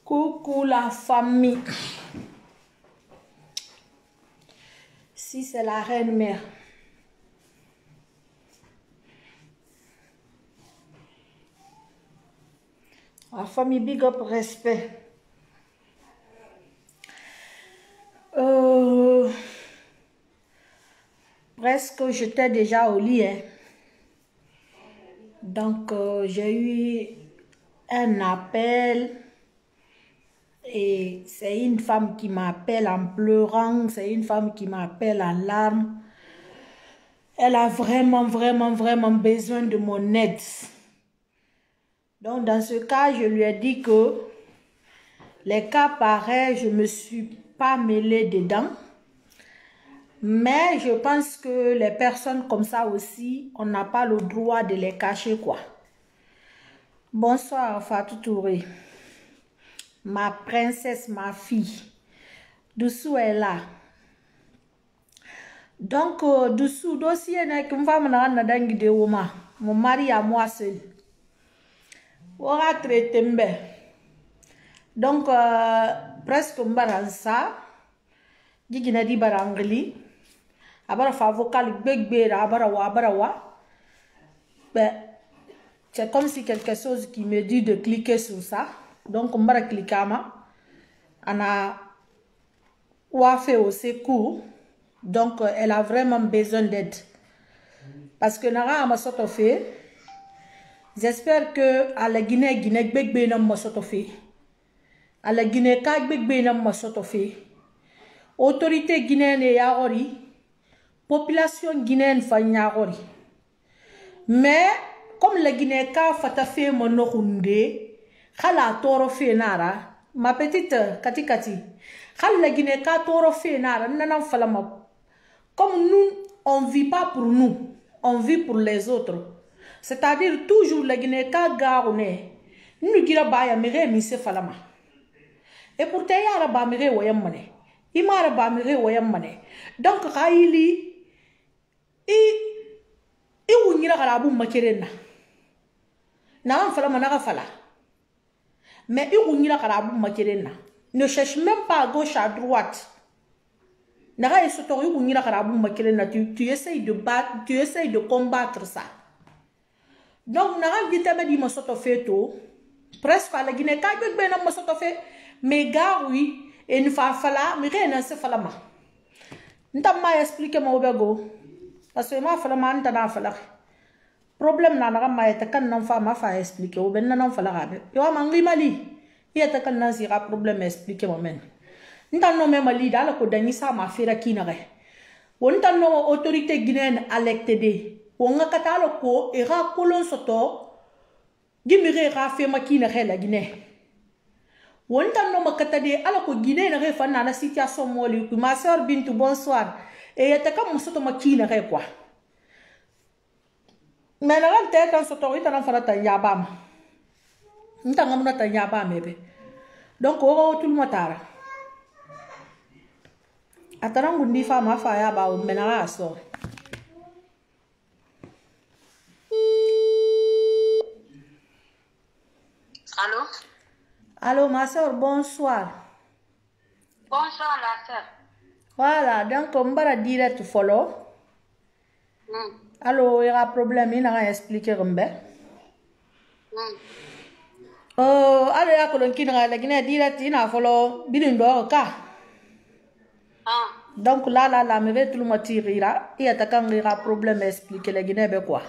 Coucou la famille. Si c'est la reine mère. La famille, big up, respect. Presque j'étais déjà au lit. Donc j'ai eu un appel. Et c'est une femme qui m'appelle en pleurant, c'est une femme qui m'appelle en larmes. Elle a vraiment besoin de mon aide. Donc dans ce cas, je lui ai dit que les cas pareils, je ne me suis pas mêlée dedans. Mais je pense que les personnes comme ça aussi, on n'a pas le droit de les cacher quoi. Bonsoir Fatou Touré. Ma princesse, ma fille. Doucou est là. Donc, Doucou, dossier n'est qu'une femme n'a pas de woman. Mon mari à moi seul. On a traité m'be. Donc, presque m'baransa. Digina di barangli. Abara fa vocal big abara wa. Ben, c'est comme si quelque chose qui me dit de cliquer sur ça. Donc, on va cliquer on a fait au secours. Donc, elle a vraiment besoin d'aide. Parce que Nara m'a fait. J'espère que à la Guinée, Big n'a pas fait. À la Guinée, Big n'a pas fait. Autorité guinéenne et Yaori. Population guinéenne fa Yaori. Mais, comme la Guinée ka fata fait mon okunde. Khala toro fe nara ma petite kati khala Guinée ka toro fe nara nana falama comme nous on vit pas pour nous on vit pour les autres c'est-à-dire toujours la Guinée ka garone nous gira ba ya mere mi se falama et pourtant yara ba mere woyam mané imara ba mere woyam mané donc khayili i wunyira karabu makerena na falama na fala. Mais ne cherche même pas à gauche, à droite. Tu essayes de battre, tu essayes de combattre ça. Donc, presque à la Guinée, mais gars, oui, et ne fa fala, mais rien ne se fala ma. N't'a expliqué mon bego. Parce que ma fala ma n't'a fala. Problème na naga ma eta kan nan fa ma fa expliquer ou ben nan fa la rabe yo mangi mali yeta kan nan sira problème expliquer mo men ntan no me mali dala ko dani sa ma fera kina re won tan no autorité guinéenne electe de won nga katalo ko e ra kolon soto gimire ra fe makina re la Guinée won tan no makata de ala ko Guinée na re fa na situation moli ma sœur Bintou bonsoir et yeta kan mo soto makina re quoi. Mais la tête en soto ita na fala tanya bam. Nta ngamuna tanya bam ebe. Donc o tout le motara. Atara ngundi fa ma fa ya ba o menara aso. Allô? Allô ma soeur, bonsoir. Bonsoir la soeur. Voilà, donc on va direct follow. Allô, il y a un problème, il a expliqué Rumbe. Allô, il y a un qui n'a Guinée direct, il a follow Bidindo ka. Donc là, me vais tout le monde tirer. Il y a un problème, expliquer la Guinée, quoi.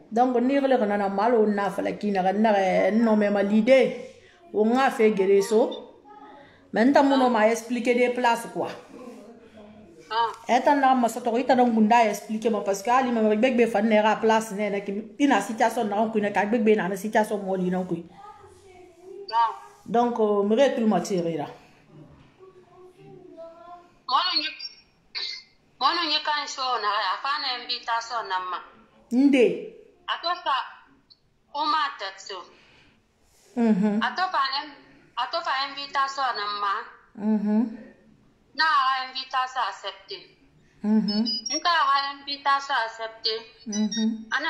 Donc, on dirait qu'on a mal au naf, la Guinée, non, mais l'idée, on a fait guérir ça. Maintenant, on m'a expliqué des places, quoi. Etan na masoto ita don gunda expliquer mo parce que ali me begbe fa nera place ne na ki ina situation na on kuina ka begbe na situation mo li na kui donc me re tout le matériel là mono nyi kan so na afa na invitation na ma nde atofa o ma texto atofa invitation na ma na invitation acceptée. Nka invitation acceptée. Ana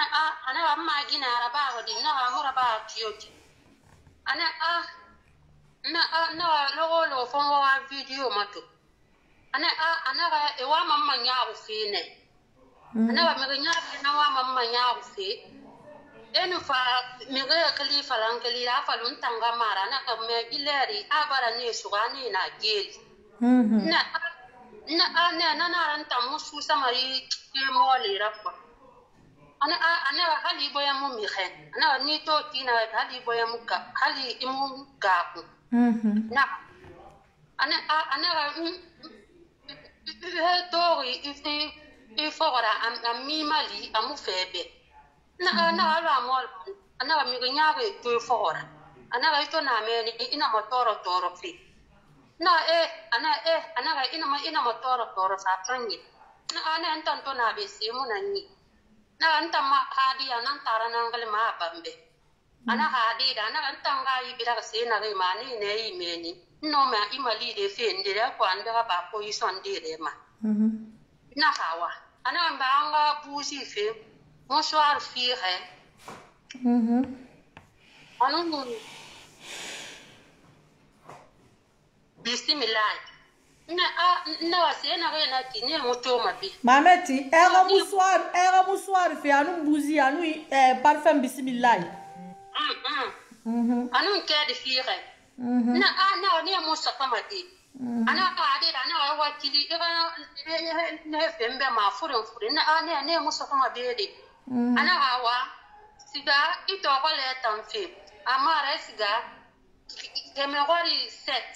amma gina raba wadi na amura ba kiyoki. ana na lo fon wa video mato ana ga e wa mamma nya ufine ana wa mi nya na wa mamma nya ufi enu fa mi ga khalifa lan kali fa lun tanga mara na ka me gileri abara ni sugani na geli na ran tamusu samari ke moli rakwa ana hali boya mu mi khen ana ni to tina hali boya mu ka hali imu ga ku na ana tori ifora am mi mali amu febe na ala mol ana mi nyaare to fora ana to na me ni ina motoro fi na ana ina motoro sa trangi na ana antan to na be simu na ni na anta ma hadi anan tarana ngal ma bambe ana hadi da na anta ngai bira se na ngai mani ne imeni no ma imali de fe ndira ko anda ba ko ison dire ma na hawa ana mbanga buzi fe bonsoir fille anu bismillah na wase na ga na kini moto mabi mameti era musoir fe anu buzi anu parfum bismillah anu ke de fire na ni musa kamati ana ka ade na wa kili na fembe ma furin na ne musa kamabe de ana hawa siga ito ko le tamfi amara siga kemegori set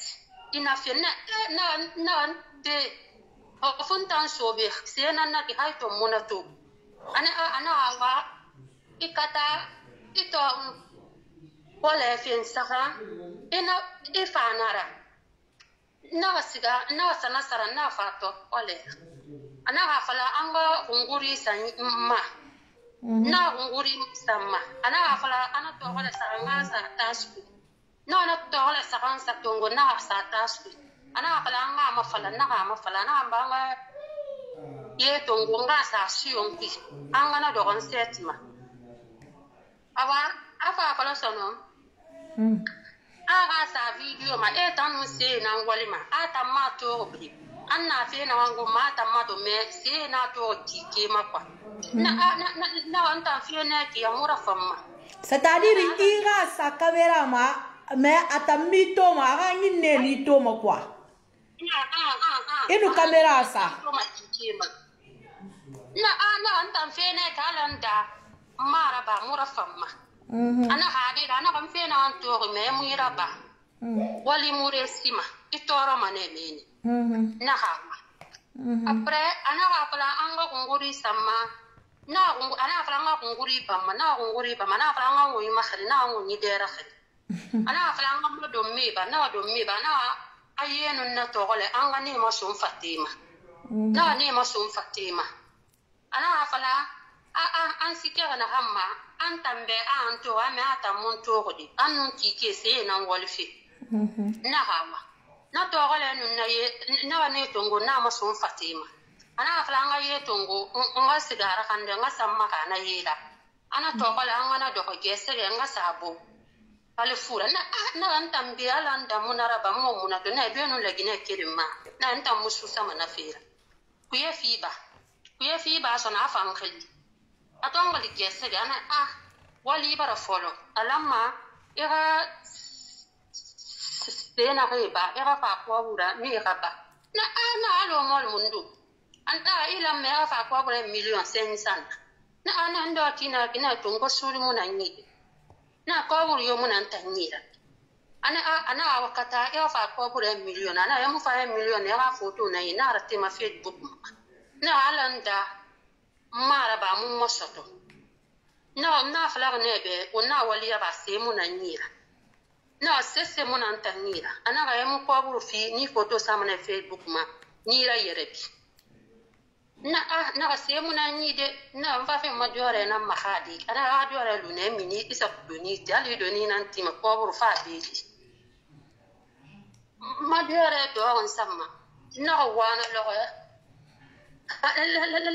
ina fe na de ofuntan sobe sena na ki haito monato ana hawa ikata ito wala fe saka ina ifanara na siga na sana sara na fato wala ana hafala anga unguri ma na unguri sama ana hafala ana to wala saranga sa tasku na to wala saranga sa tongo na sa tasku ana hafala anga mafala na mbanga ye tongo nga sa siyonki anga na dogon setima aba afa hafala sono aga sa video ma tanu se na ngwali ma ata ma to obri anna fe na wangu ma ata ma to me se na to tike ma kwa na anta fe na ki amura famma c'est-à-dire ira sa caméra ma mais ata mito ma aga nyine ni to ma kwa inu caméra sa na anta fe na kalanda mara ba mura famma ana hadi ana kan fe na anto me muira ba wali mure sima itoro manemeni na hawa apre ana apla anga kunguri sama ana apla anga kunguri ba na apla anga ngui mahri na ngui dera khali ana apla anga do me ba na ayenu na togole anga ni masum fatima ana apla an sikera na hamma an tambe an to ame ata mun to godi an ki ke se na wolfi na hawa na to gole nun na ye na ne tongo na masum fatima ana aflanga ye tongo nga sigara kan nga samma kana yela ana to gole an na do ko gese nga sabo ale fura na an tambe ala nda munara ba mo munato na be no lagine kelima na anta musu sama na fira kuye fiba so na afan khali atonga ligese ana wali bara folo alama era sena reba era fa kwa bura mi raba na alo mol mundu anda ila me fa kwa bura million sensan na ndo kina tungo suri muna nyi na kwa bura yo muna ntanyira ana wakata era fa kwa bura million ana yamu fa million era foto na ina rate ma Facebook na alanda mara ba mu mosoto na flag nebe ona wali ya base mu na nyira na sese mu na ntanyira ana ga yemu ko buru fi ni photo sama na Facebook ma nyira yerebi na ga se mu na nyide na mfa fe ma diore na mahadi ana ga diore lu ne mini isa doni dali doni nan tima ko buru fa beji ma diore do on sama na wana lo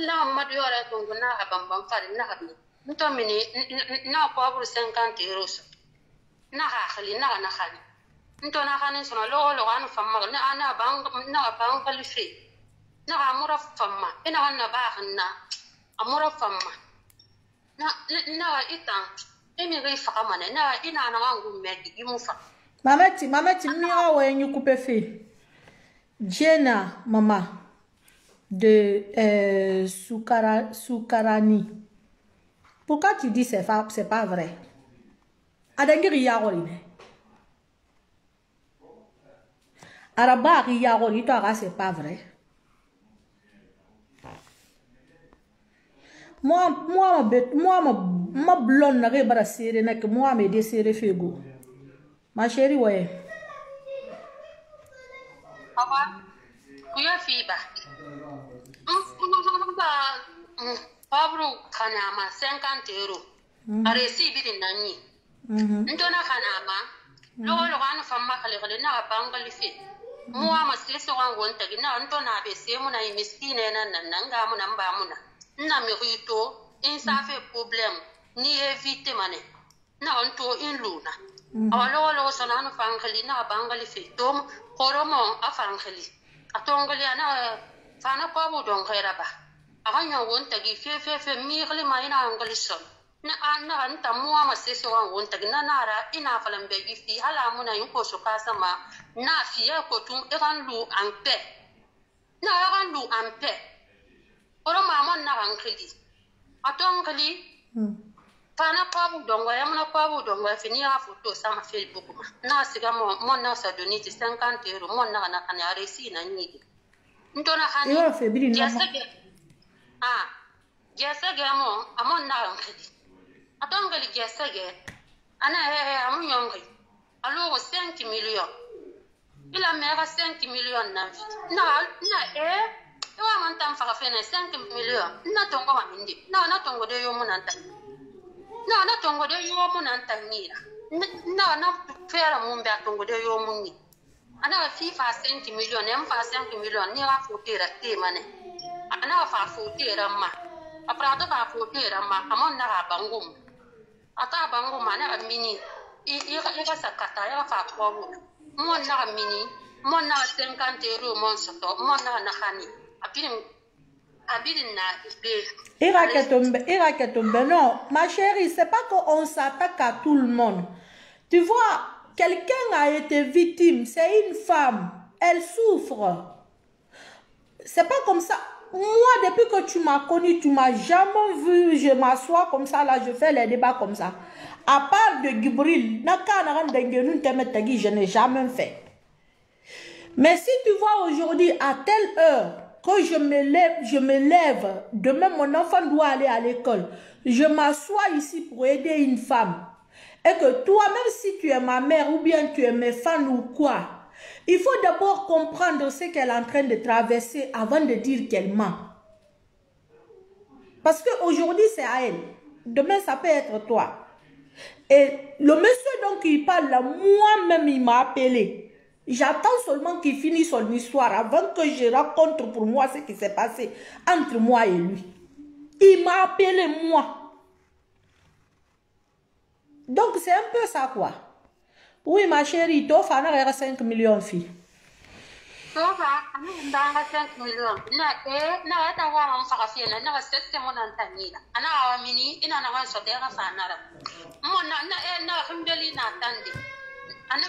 la ma diore to na abambam fa na habni nto mini na ko buru 50 euros na khali na khali nto na khani sona lo anu famma na ana bang kalifi na amura famma ina na ba khna amura famma na itang emi ri fa kamane na ina na ngu medi imufa mameti mira wenyu coupe fi Jenna maman de Soukarani. Pourquoi tu dis c'est pas vrai? Adengiri yaroline. Araba yaroli toi c'est pas vrai. Moi ma blonde n'a pas serré que moi me desserré fego. Ma chérie ouais. Papa, kuya fiba. Pablo kanama 50 euros. Aresi bidin nani. Ndona kanama. Lo kanu famma kale na bangali fi. Moi ma sisi wan wonta gina ndona be semu na miskine na nanga mu namba muna. Na merito in ça fait problème ni éviter mané. Na onto in luna. Awalo sonanu fangali na bangali fi. Tom koromo afangali. Atongali ana fana pabu don khairaba. Aganya wonta gi fe mirli maina angali son. Na anta muwa masese wan wonta gi na nara ina falambe gi fi hala muna yunko so kasama na fiya ko tun iran lu ampe. Na iran lu ampe. Koromo amon na angali. Atongali fana pabu dongo ya muna pabu dongo fini ya photo sama Facebook ma na siga mo na sa doniti 50 euros mo na kana resi na nyidi ndona hani Yo febri na gesege mo amon na ngidi atongali gesege ana amun yongi alo 5 millions ila mera 5 millions na wa man tam fa fene 5 millions na tongo wa mindi na tongo de yo munanta na tongo de yo munanta nira na fera mumbe tongo de yo munni ana FIFA 5 millions nem fa 5 millions ni wa fotera te mane ana fa fotera ma aprado fa fotera ma amon na bangum ata bangum mana mini ika sakata ya fa kwa mon na mini mon na 50 euros mon soto mon na khani Non, ma chérie, c'est pas qu'on s'attaque à tout le monde. Tu vois, quelqu'un a été victime, c'est une femme, elle souffre. C'est pas comme ça. Moi, depuis que tu m'as connu, tu m'as jamais vu, je m'assois comme ça, là, je fais les débats comme ça. À part de Gibril, je n'ai jamais fait. Mais si tu vois aujourd'hui, à telle heure, que je me lève, demain mon enfant doit aller à l'école, je m'assois ici pour aider une femme, et que toi, même si tu es ma mère ou bien tu es mes fans ou quoi, il faut d'abord comprendre ce qu'elle est en train de traverser avant de dire qu'elle ment. Parce qu'aujourd'hui c'est à elle, demain ça peut être toi. Et le monsieur donc il parle là, moi-même il m'a appelé. J'attends seulement qu'il finisse son histoire avant que je raconte pour moi ce qui s'est passé entre moi et lui. Il m'a appelé moi. Donc c'est un peu ça quoi. Oui ma chérie, tu as 5 millions de filles. Tu as 5 millions. Na ta wa on fa fiena na sette mon antani. Ana mini ina na wa so de ga fa na. Mon na hindeli na tandi. Ana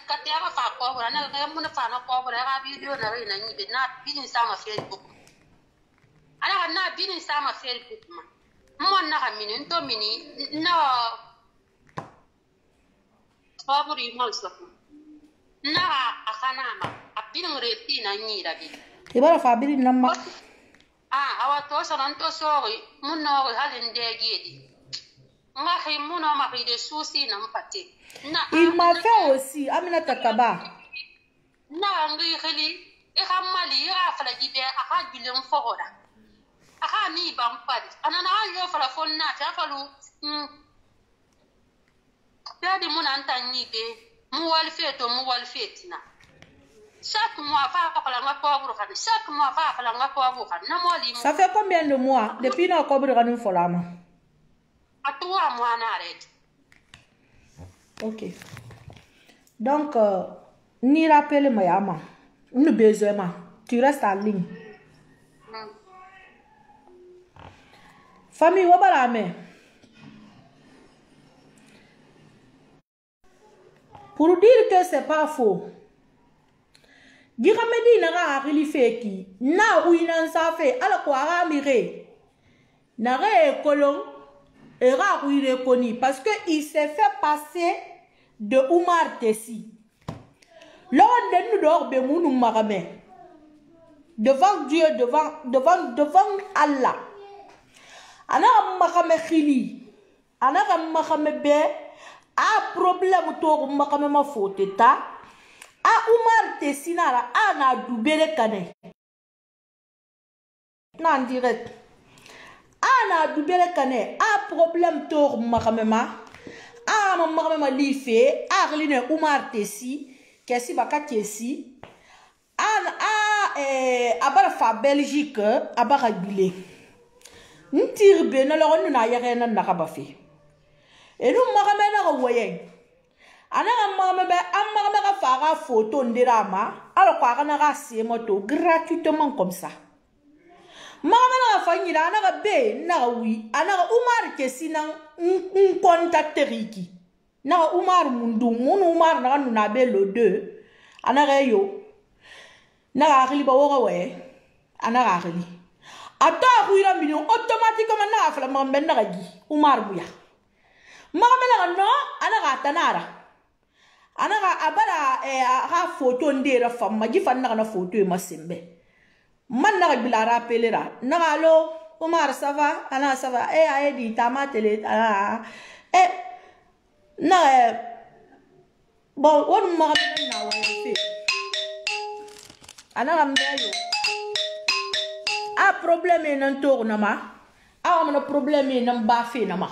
katia fa ko ana mun fa na ko ga video na ina ni be na binin sama Facebook. Ana na binin sama Facebook ma. Mon na mini to mini na Fabri mal so. Na akana ma abinin reti na ni da bi. Ibara Fabri na ma. Awa to so ran to sori mun no halin de gedi. Nga hay mun ma de souci na mpate. Il m'a fait aussi, Amina Takaba. Na ngi khili e khamali ya fala gibe aka bilen fogoda. Aka ni bam padi. Anana yo fala fonna ta falu. Yadi mun antani be mu wal feto mu wal fetina. Chaque mois fa fala nga pauvre kan. Chaque mois fa fala nga pauvre kan. Na moli. Ça fait combien de mois depuis na pauvre kan folama? A 3 mois na arrête. Ok. Donc, ni rappelle Mayama. Nous besoin. Tu restes en ligne. Famille, Wabalame. Pour dire que c'est pas faux. Diramedi n'a pas fait qui. Na oui, n'a pas fait. Alors quoi, ramire. N'a pas colon. Et oui, reconnu. Parce qu'il s'est fait passer de Oumar Tessi. L'on nous dort de Mounou Maramé. Devant Dieu, devant Allah. Ana Maramé Khili. Ana Maramé Bé. A problème to Maramé ma faute ta. A Oumar Tessi nara. A na doubele kane. Non direct. A na doubele kane. A problème to Maramé ma. A Maramé ma li fait. A line Oumar Tessi. Qu'est-ce baka Tessi. Abara fa Belgique. Abara bilé. N'tire ben alors on n'a rien na kabafi. Et nous Maramé na voyez. Ana Maramé be Maramé fara photo ndirama. Alors quoi ana rasi moto gratuitement comme ça. Maramé na fa nyira ana be na oui. Ana Oumar Tessi na contacter Riki. Na Oumar Mundu, mon Oumar na nuna be le 2. Ana reyo. Na rili ba wora we. Ana rili. Ata ruira million automatiquement na afla mamben na gi. Oumar buya. Maramé na no ana ratanara. Ana abara ha photo ndera fam ma gi fan na photo e masembe. Man na bila rappelera. Na allo Oumar ça va? Ana ça va. Aye di tama télé. Na bon on m'a na wa fait ana rambeyo a problème nan tourna ma a on problème nan ba fe na ma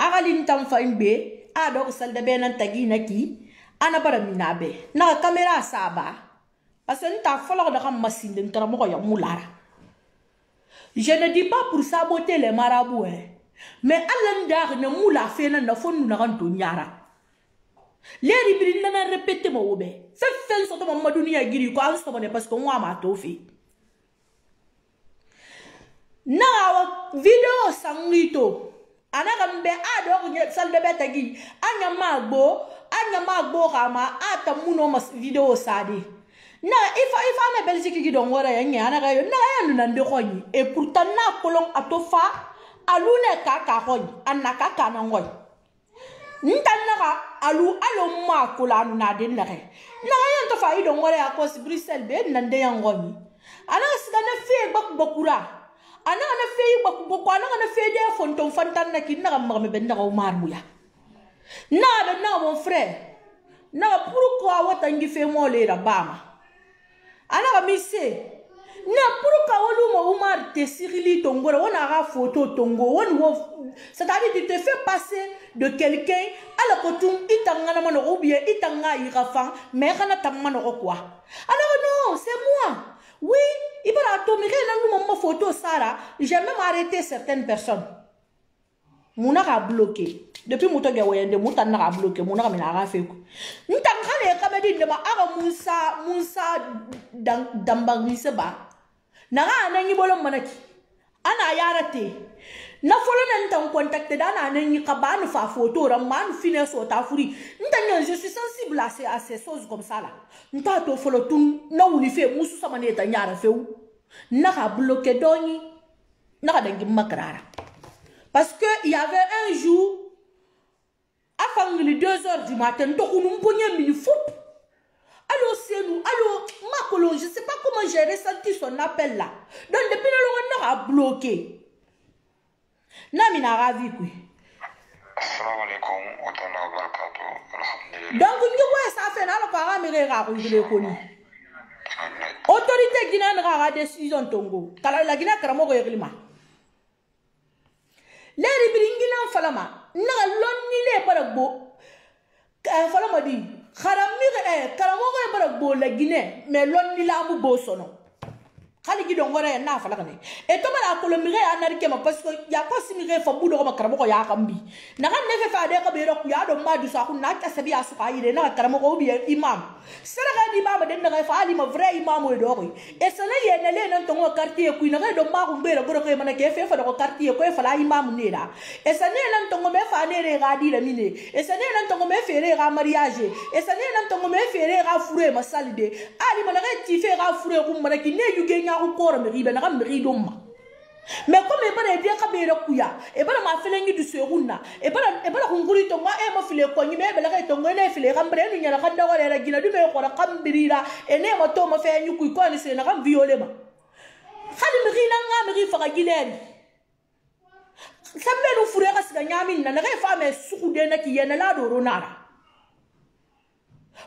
agalin tam fa imbe a do sal de benan tagi na ki ana bara minabe na caméra saba parce que ta folo de xam machine de karamo ya mulara. Je ne dis pas pour saboter les marabouts mais alanda ne moula fe na fonu na kan to nyara. Les ribri nana répété mo wobe. Fait so to Mamadou ni agiri ko anso bone parce que moi ma to fi. Na vidéo sangito. Ana gambe ado ko sal de betagi. Anya magbo kama ata muno mas vidéo sadi. Na ifa na Belgique gi don wora yanya ana ga yo na ya nande khoni et pourtant na kolon atofa alune kaka khoni anaka kana ngoy. N'tanaga alu ma kula na den na re na yan to fa ido ngore akos Bruxelles be nande yangoni ana sida na fe bakura ana na fe bakko ana na fe de fonton fantan na kin na ma me ben na Oumar Buya na be na mon frère na pourquoi wata ngi fe mo le rabama ana ga mise na pourquoi wolu mo Oumar Tessi ri tongora wona ga photo tongo won c'est-à-dire tu te fais passer de quelqu'un à la cotum itangana mano ou bien itanga irafan mais kana tamano quoi. Alors non, c'est moi. Oui, il va atomiser dans mon photo Sarah, j'ai même arrêté certaines personnes. Mouna a bloqué. Depuis Mouta Gawayen de Mouta n'a bloqué, Mouna n'a fait quoi. N'tanga les caméras de ma ara Moussa Dambariseba. Nara anani bolom manaki. Ana yarate. Na folo na ntan contacté dana nani kabane fa photo ramman fine so ta furi ntanya je suis sensible à ces choses comme ça là nta to folo tun na wuli fe musu sama ne ta nyara few na ka bloqué doni na ka dangi makrara parce que il y avait un jour avant les 2h du matin to kunu mponye mini foot allo c'est nous allo makolo je sais pas comment j'ai ressenti son appel là donc depuis le on a bloqué. Nami na ravi kui. Assalamu alaikum wa rahmatullahi wa barakatuh. Donc ngi wa sa fe na lo para mi ra ko ngile ko ni. Autorité guinéenne ra décision tongo. Kala la Guinée karamo ko yeglima. Les ribringina falama na lonni le baragbo. Falama di kharami karamo ko baragbo la Guinée mais lonni la mu bo sono. khali gi dongore na fala kane e to mala ko le mire anarike ma parce que ya ko simire fa budo ma karamo ko ya kambi na kan ne fe fa de ka be ro ya do ma du sa ku na ta sabi asu ka yire na karamo ko bi imam sera ga di imam de na fa ali ma vrai imam o do ko e sala ye ne le nan to ngo quartier ku na ga do ma ku be ro ko mana ke fe fa do quartier ko e fa la imam ne da e sa ne nan to ngo me fa ne re ga di la mine e sa ne nan to ngo me fe re ga mariage e sa ne nan to ngo me fe re ga fure ma salide ali ma na ga ti fe ga fure ku ma ki ne yu ge nya ko ko me ribe na ga me rido ma mais comme e bana dia ka be ra kuya e bana ma felengi du segunda e bana kunguri to ma e ma file ko nyime be la ka to ngene file ka mbre nu nyala ka da wala ra gina du me ko ra kambirira e ne ma to ma fe nyu ku ko ni se na ka viole ma khali me rina nga me ri fa ga gilen sambe nu fure ka siga nyami na ga fa me suku de na ki yena la do ronara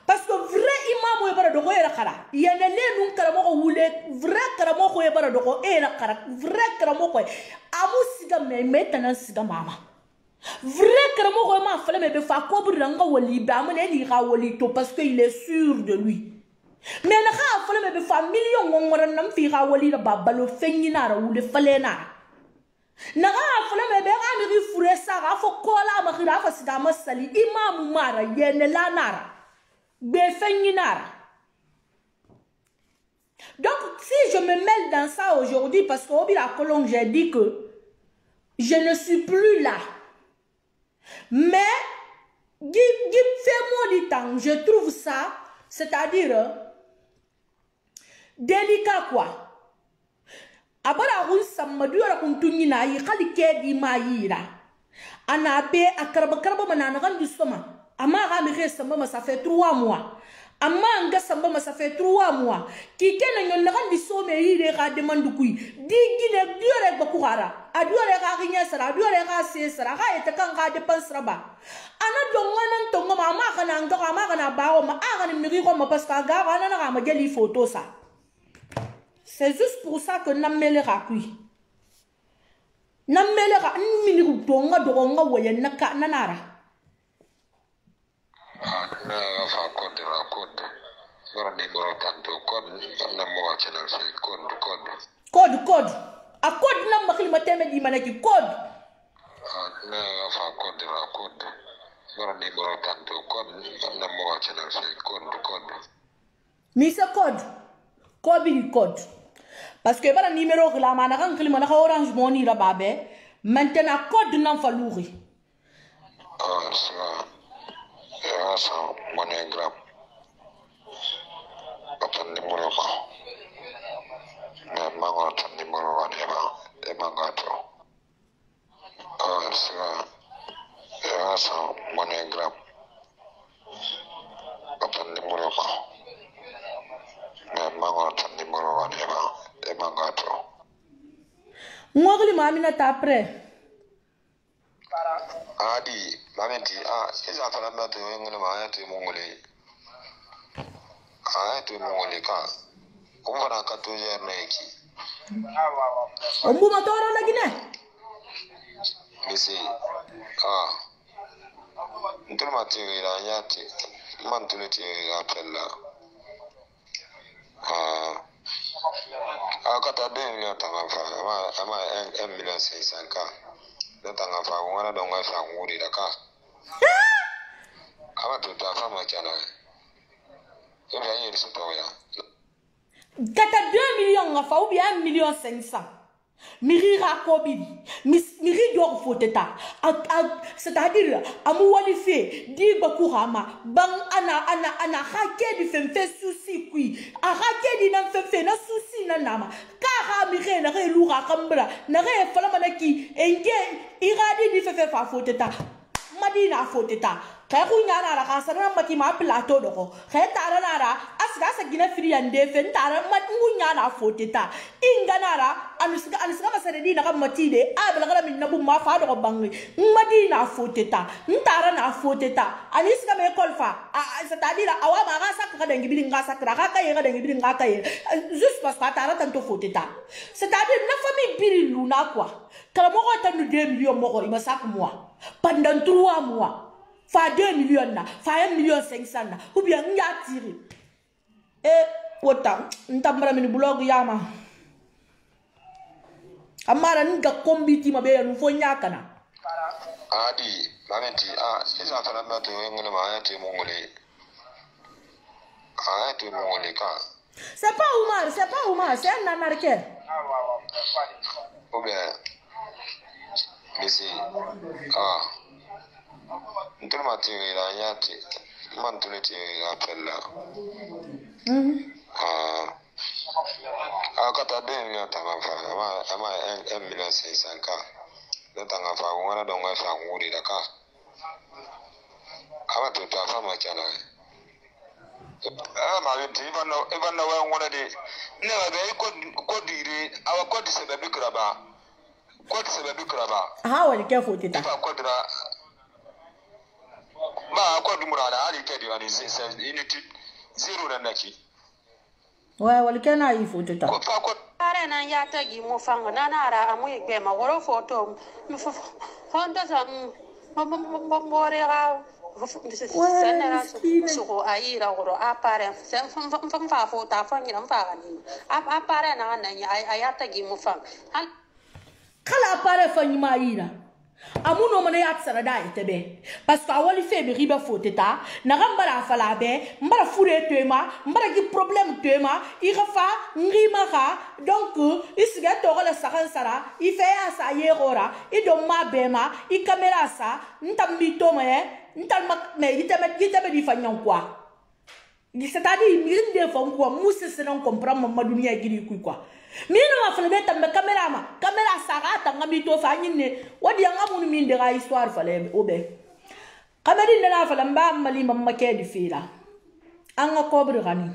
parce que vrai imam e bara do ko era kara yena le nun kara mo ko wule vrai kara mo ko e bara do ko era kara vrai kara mo ko amu siga me metana siga mama vrai kara mo ko ma fele me be fa ko buri nga wali ba mo ne li ga wali to parce que il est sûr de lui mais na ga fele me be fa million ngora nam fi ga wali da babalo fenyina ra wule fele na na ga fele me be ga mi ri fure sa ga fo ko la ma gira fa siga masali imam mara yene la nara. Donc, si je me mêle dans ça aujourd'hui, parce qu'au bout de la colonne, j'ai dit que je ne suis plus là. Mais, fais-moi du temps, je trouve ça, c'est-à-dire, délicat quoi. Abara un samadu ara kuntunyi na yi khali kedi ma yira. Ana be akaraba manana gandu soma. Ama ramire samba ça fait 3 mois. Ama anga samba ça fait 3 mois. Ki kena nyon na kandi some yire ga demande kui. Digine diore bakura. Adiore ga rinya sara, adiore ga se sara, ga ete kan ga dépense raba. Ana dongana ntongo mama kana anga mama kana bawo ma aga ni miri ko ma parce que ga ana na ma jeli photo ça. C'est juste pour ça que namele ga kui. Namele ga mini ko donga donga woye naka nanara. na fa code ra code ngora ni ngora tanto code na mo channel fe code a code na makili mateme di manaki code na fa code ra code ngora ni ngora tanto code na mo channel fe code misa code parce que bara numéro la mana kan klima na Orange Money la babe maintenant code na faluri ça ça MoneyGram open numéro ko mais mango tan numéro wan e mangato ça MoneyGram open numéro ko mais mango tan numéro wan e mangato ngogli mamina ta après adi lamenti esa fana mbato ngene ma ayatu mongole ka o fana ka to yer neki o mbuma toro la gine misi ntuma tiri la nyati man tulu tiri appella kata 2 millions tanga fa ama 1 million 500 ka tanga fa ngwana donga fa nguri da ka ama to ta fa ma kana ebe yiri so to ya kata 2 millions nga fa ou bien 1 million 500 miri rakobidi miri dor foteta c'est-à-dire amu walife di bakurama bang ana hake di femfe souci kui a hake di na femfe na souci na nama ka miri na re lura kambra na re fala manaki enke iradi di fefe fa foteta madina foteta kaya kunyana la kasana mati ma plateau doko kaya taranara asga sa gina firi ande fen tara mat kunyana foteta inganara anuska masaredi na mati de abla kala min nabu ma fa doko bangi madina foteta ntara na foteta aniska me kolfa c'est-à-dire awa ma ga sa ka dangi bidin ga sa ka ye ga dangi bidin ga ka ye juste parce que tara tanto foteta c'est-à-dire na famille biri luna quoi kala mo ko tanu 2 millions mo ko ima sak mois pendant 3 mois fa 2 millions na fa 1 million 500 na ou bien nga tiri wota ntambara min blog yama amara nga kombiti mabe ya nufo nyakana adi lamenti isa fana ma to ngene ma ayati mongole ka c'est pas Oumar c'est un anarquiste ou bien Messi ntul ma tiri la yati man tuli tiri appel là kata den ya tanga fa ama 1,500,000 ka da tanga fa ngwana don ga fa nguri da ka ama to ta fa ma chana ma binti even no wa ngwana de ne ga ko dire awa ko di sebe bikraba ha wali ke fo tita fa ko dira ba ko dumurada ali ke di ani unity zero na naki wali ke na yi fo tita are nan ya tagi mu fanga nanara amu igbe ma woro photo honda sa more ga senera so ayira woro apare sen fa photo afanyi nan fa ni apare nan ya tagi mu fanga kala apare fanyi ma ayira amuno mana ya tsara da itebe parce que awali fe bi riba foteta na gambara fala be mbara fure tema mbara gi problème tema irafa ngima ka donc isiga to la sakan sara ife ya sa yegora ido ma bema I camera sa ntambi to ntalma me itebe di fanyan quoi c'est-à-dire minde fon quoi musse se non comprendre mamadou ni agiri quoi mino ma fele beta me camera sarata ngami to fa nyine wadi ngamu min de ga histoire fale obe kamedi na fala mba mali mamma ke di fila anga kobre gani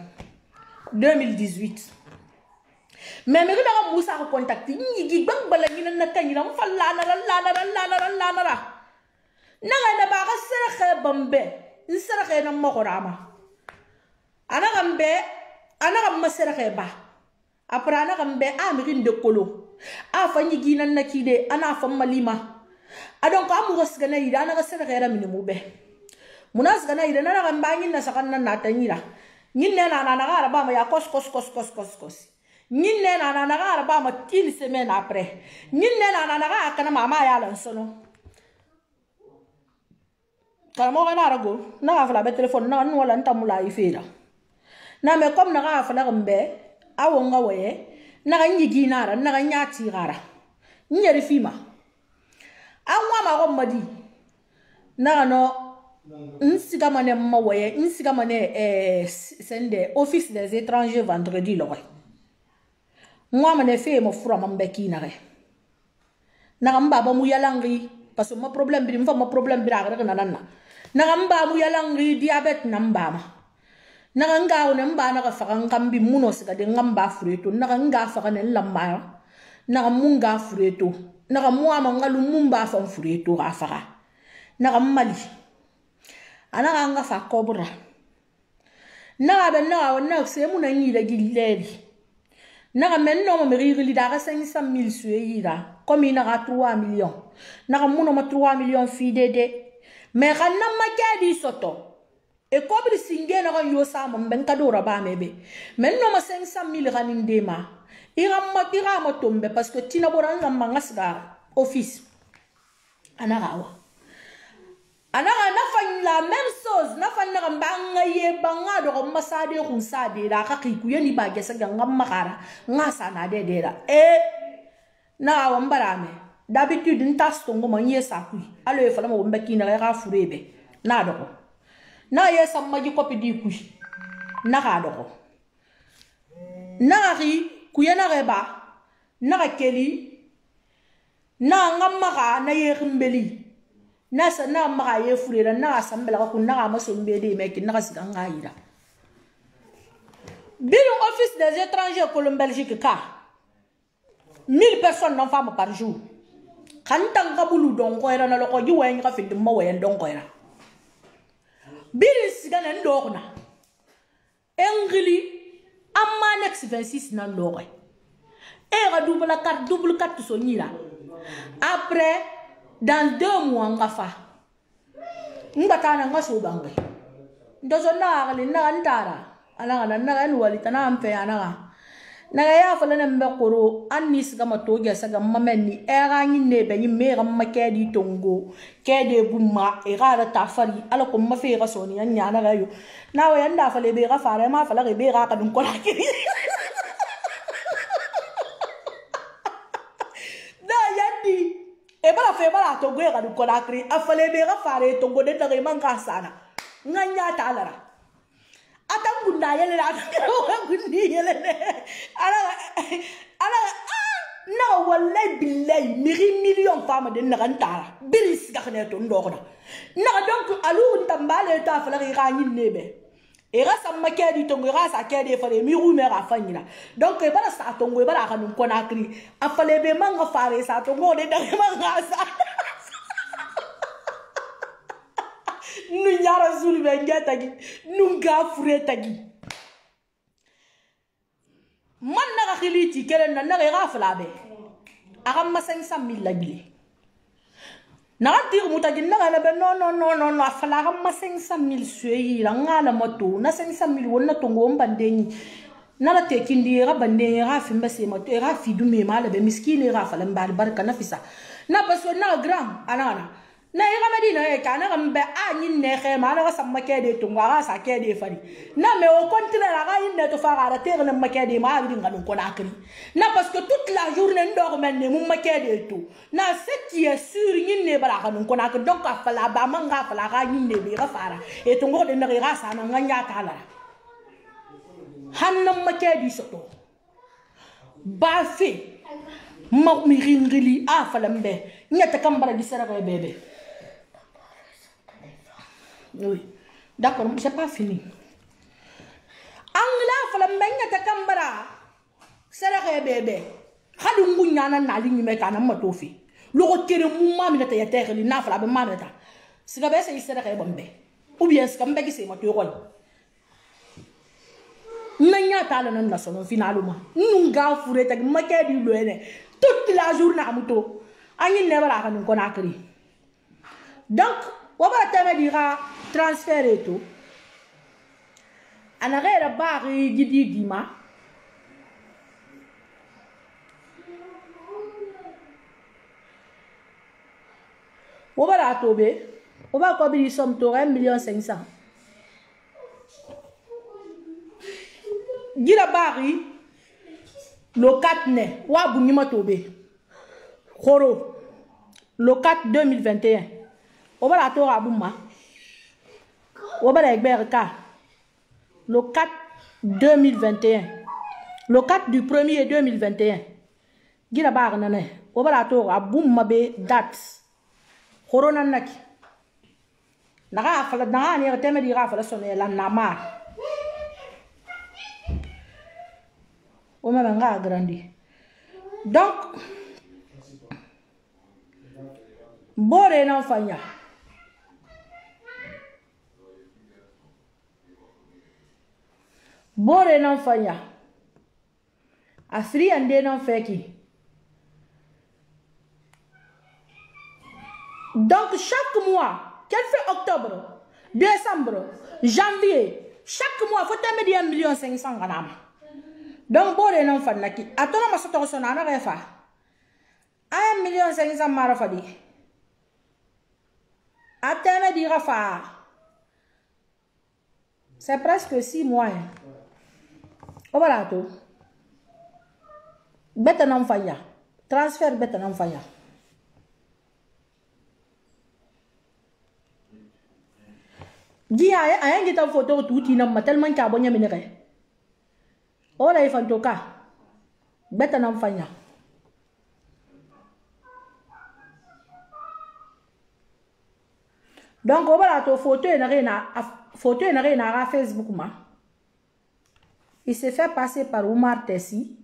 2018 mais me ga musa ko contact ni gi bang bala ni na kan ni na falla na na ba ga sere khe bambe sere khe na mo korama ana gamma sere khe ba après ana gambe amirin de kolo fanyi ginan nakide ana fam malima adon ka mu gasgana ida ana gasere khe ra minimu be munas gana ida na gamba nyin na sakanna na tanyira nyin ne na gara ba ma ya kos nyin ne na gara ba ma til semaine après nyin ne na gara kana mama ya lan sono kalmo gana rago na fala be telephone na wala ntamula ifera na me comme na ga fala gambe awonga waye na ga nyigi nara na ga nyati gara nyeri fima anwa ma go madi na no nsiga mane mawaye nsiga mane sende office des étrangers vendredi lo moi mane fe mo fura mambeki na re na mbaba mu yalangi parce que mo problème bi mo problème bi ra na na mbaba mu yalangi diabète na mbama na nga ona mba na ka faka ngambi muno sika de ngamba fureto na nga faka ne lamba na munga fureto na muwa mangalu mumba fa fureto ga faka na mali ana nga fa kobra na be na se muna nyila gilleri na menno mo meriri da ga 500,000 suira comme ina ga 3 millions na muno ma 3 millions fidede mais kanna makadi soto e kobri singe na yo sama mben kadora ba mebe menno ma 500,000 ganin dema ira ma tombe parce que tina boranga mangasga office anagawa anaga na fa la même chose na fa na mbanga ye banga do masade ku sade da ka ki ku yeni ba gesa ganga makara ngasa na dedera na wa mbarame d'habitude ntasto ngoma nyesa ku alo e fala mo mbeki na ga furebe na do na yesa maji kopi di ku na ga do na ri ku yana reba na ga keli na ngamma ga na ye rimbeli na sa na ma ye furera na asambela ko na ma sombe de meki na ga ngaira bill office des étrangers pour le Belgique ka 1000 personnes non femmes par jour kan tanga bulu don ko era na loko jiwe nga fi dum mo wen don ko era bill sigana ndokna engli amma next 26 na loko era double carte so nyira après dans 2 mois nga fa ngbatana nga so bangwe ndozo na ali na ndara ala na wali tana ampe anaka na ya fala na mbe koro anis ga matoge saga mameni era ni nebe ni mera makedi tongo kede bumma era ta fari ala ko ma fe ga soni nya na ga yo na wa yanda fale be ga fare ma fala be ga ka dun ko lakiri na yandi e bala fe bala to gwe ga dun ko lakiri afale be ga fare tongo de ta man ka sana nganya ta alara atang bunda yele la gundi yele ala na wallahi billahi million fama de na ganta bilis ga khane to ndokna na donc alu tambale ta fala ga nyi nebe e ga samma ke di to ga sa ke de fale mi ru me ga fanyina donc e bala sa to ngwe bala kanu ko na kri afale be man ga fare sa to ngode da man ga sa nu nyara zulu be ngata gi nu ga fure tagi man na khiliti kelen na ga fala be agam ma 500,000 la gile na dir mutagi na be no afala agam ma 500,000 suyi la ngala moto na 500,000 wonna to ngom bandeni na la te kindi ga bande ga fi mbase moto ga fi du me mala be miskini ga fala mbal barka na fisa na baso na gram anana na ira medina e kana gambe anyi ne ge ma na samma ke de to ngwa sa ke de fari na me au contraire ga yin ne to fara ra terre na ma ke de ma bi ngano ko na kri na parce que toute la journée ndor men ne mu ma ke de to na ce qui est sûr yin ne bara ga ko na ko donc afala ba manga afala ga yin ne bi ga fara e to ngode na ga sa na nganya ta la hanna ma ke di soto ba fi ma mi ringili afala mbe nyata kambara di sara ga bebe. Oui, d'accord, c'est pas fini. Angla fala mbenga takambara. Sera ke bebe. Hadu ngunya na nali ni meka na matofi. Logo tere mu mami na tayete ri na fala be mami ta. Siga be se sera ke bombe. Ou bien siga mbegi se mato roi. Nanya ta na na sono finaluma. Nunga fure ta make di loene. Toute la journée amuto. Anyi ne bala kan ko na kri. Donc wabara teme dira transfert et tout. Anare bari gidi dima. Wabara tobe. Wabara ko bi som to 1,500,000. Gira bari le 4 ne wa bunyima tobe. Khoro le 4 2021. Obala to abuma. Obala egberka. Le 4 2021. Le 4 du 1er 2021. Gira bar nane. Obala to abuma be date. Corona naki. Naga fala na ni teme di fala sonne la nama. O ma nga grandi. Donc bore na fanya. Bore non fanya. Afri ande non feki. Donc chaque mois, quel fait octobre, décembre, janvier, chaque mois, faut te dire 1,500,000 ganama. Donc bore non fanya ki. Atona masoto sona na refa. 1,500,000 mara fadi. Atene dira fa. C'est presque 6 mois. Obalato. Beta non fanya. Transfert beta non fanya. Dia aya ngita photo tuti na tellement ka bonya menere. Ola ifantoka. Beta non fanya. Donc obalato photo na rena Facebook ma. Il se fait passer par Oumar Tessi.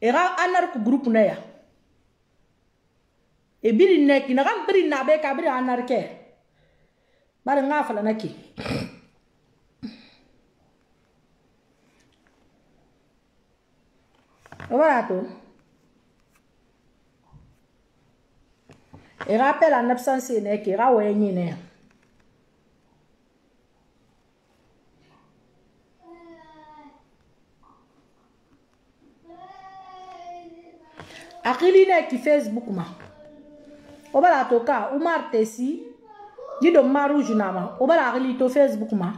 Era anarku groupe na ya. E biri neki na ram biri na be ka biri anarke. Bar nga fala naki. Obalato. E rappelle en absence ne ki ra we ni ne. na ki Facebook ma obala toka Umar Tesi dido maru junama obala agli to Facebook ma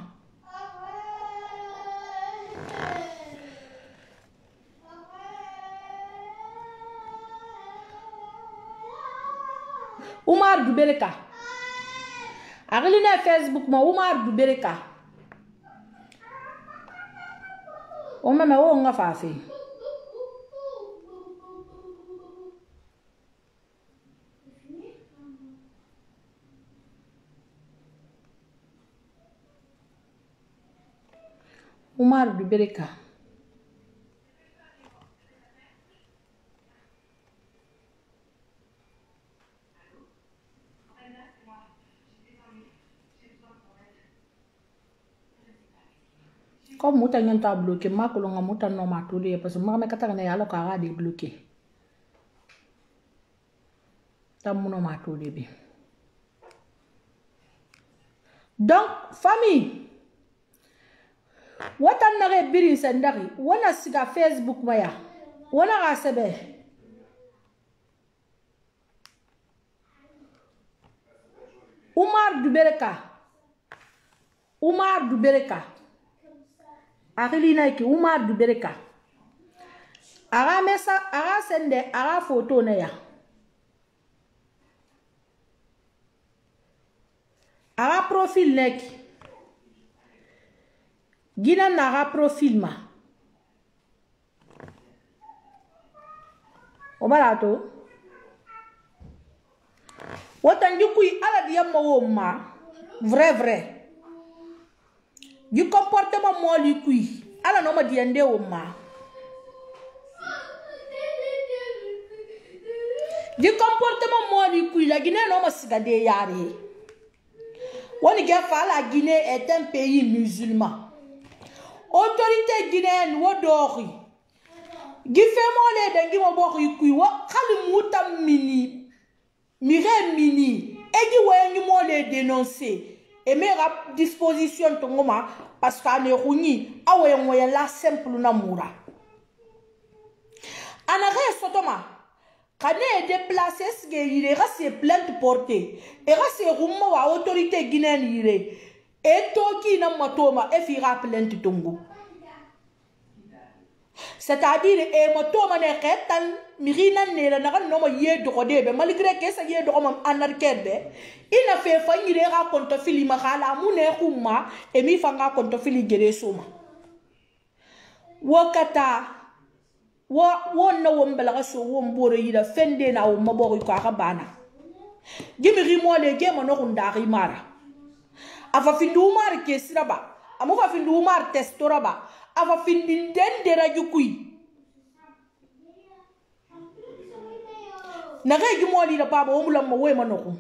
Umar Dubereka agli na Facebook ma Umar Dubereka o mama o nga fafi Umar Dubereka comme muta nyanta bloqué makolo nga muta no matuli parce que ma kata na yalo ka ga débloquer tamuno matuli bi donc famille watan na birin sandari wana siga Facebook maya wana ga sebe Umar Dubereka Arilina ki Umar Dubereka aga mesa aga sende aga photo na ya aga profil neki gina na aga profil ma o barato wotan jukui ala diyamma wo ma vrai du comportement moli kui ala no ma diande wo ma du comportement moli kui la Guinée no ma sigade yare woni ge fa la Guinée est un pays musulman autorité guinéenne wo dori gi fe mo le dengi mo bokhi kui wo khali mutam mini et gi wo mo le dénoncer et mes disposition tongoma parce qu'ane rouni awe la simple namura anare sotoma kane déplacé ce que il est resté plainte portée et resté rummo wa autorité guinéenne ire et toki na matoma e fira plainte tongo c'est-à-dire e matoma ne retan mirina ne la na no ma ye drode be malgré que ça ye droma anarker be ina fe fanyire ga konto fili magala mu ne khuma e mi fanga konto fili gere soma wakata wonna wombela ga so wombore yida fende na o mabori ko ga bana gimi rimo le gema no ndari mara afa findu mar ke siraba amu fa findu mar testoraba afa findin dendera jukui na regi moli da baba womula mo we manoko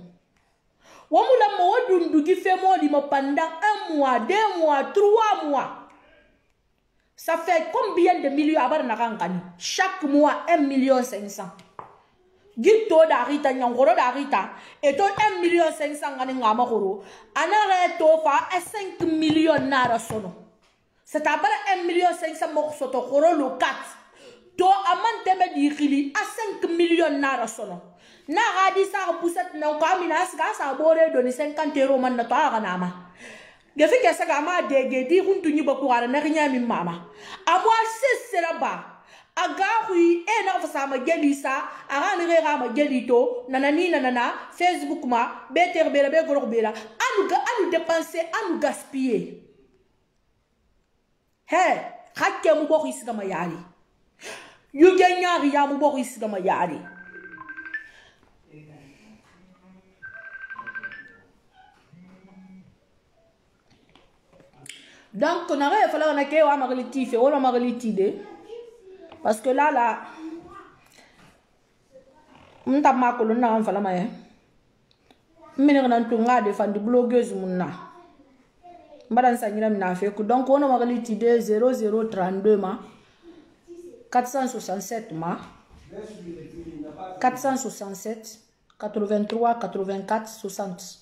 womula mo wodundu gi fe moli mo pendant 1 mois 2 mois 3 mois ça fait combien de millions abar na kankani chaque mois 1,5 million gito da rita nyangoro da rita et to 1,5 million ngani ngama koro anare to fa 5 millions nara sono c'est à 1,5 million mo soto koro lo 4 to amante me di khili a 5 millions nara sono na gadi sa pusat na ko amina ska sa bore doni 50 euros man na to aga nama gefi ke sa ma dege di huntu nyi ba ko ara na nya mi mama amo sesera ba aga hui e na fa sa ma gelisa aga ni ga ma gelito nanani nanana Facebook ma beter bela be goro bela anu dépenser anu gaspiller he hakke mu bo isga ma yari yu ganyari ya mu bo isga ma yari donc on aurait fallu on a que on a litifé on a litidé parce que là on t'a marqué le nom fala maye mine nan tunga défendre blogueuse munna mbadan sanyira mina fe ko donc on a litidé 0032 ma 467 ma 467 83 84 60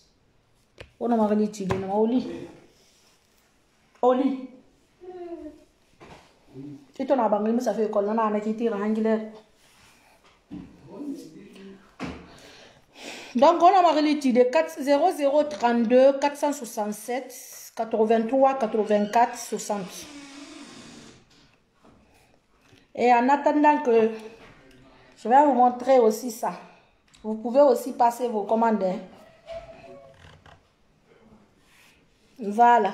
on a litidé na oli Oli. Tu t'en as bangé, mais ça fait qu'on a un qui tire un gilet. Donc, on a marqué de 0032 467 83 84 60. Et en attendant que je vais vous montrer aussi ça. Vous pouvez aussi passer vos commandes. Voilà.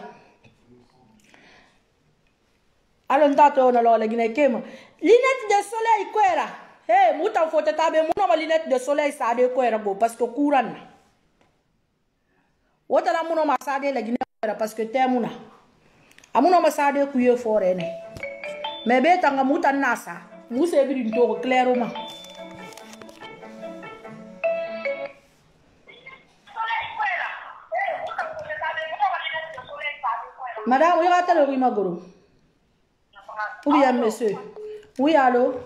Alors, on a la Guinée. Lunette de soleil, quoi là? Hey, mouta faut taber mon lunette de soleil, ça a de quoi parce que courant. Wota la mon ma ça de la Guinée parce que t'es mouna. A mon ma ça de couille fort. Mais bé tanga mouta nasa. Mousse bi d'une tour clairement. Madame, oui, attends le oui, Magoro. Oui, monsieur. Oui, allô?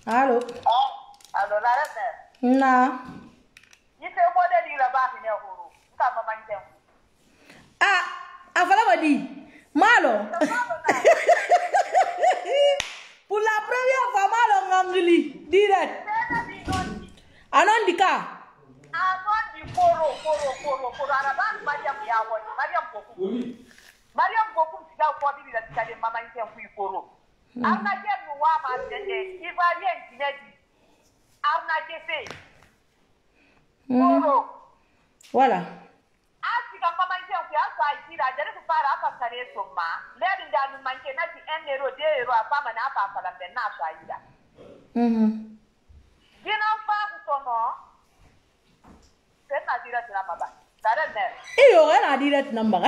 Allô? Allô, la reine? Non. Il fait quoi de dire là-bas, il est au bout? Ah, voilà, dit. Malo. Pour la première fois, Malo Ngangli, direct. Anondika. Mariam Bokum, si la fois il a dit que maman était un peu poro. Arnaquer nous wa ma tête, il va rien qui n'a dit. Arnaquer fait. Poro. Voilà. Asi quand maman était un peu à ça, il a déjà fait par à faire ça sur ma. L'air d'un manqué n'a dit 1 euro, 2 euros, à pas mana pas faire la peine à ça. Il n'a pas son nom. C'est la direct de la maman. Il y aurait la direct number.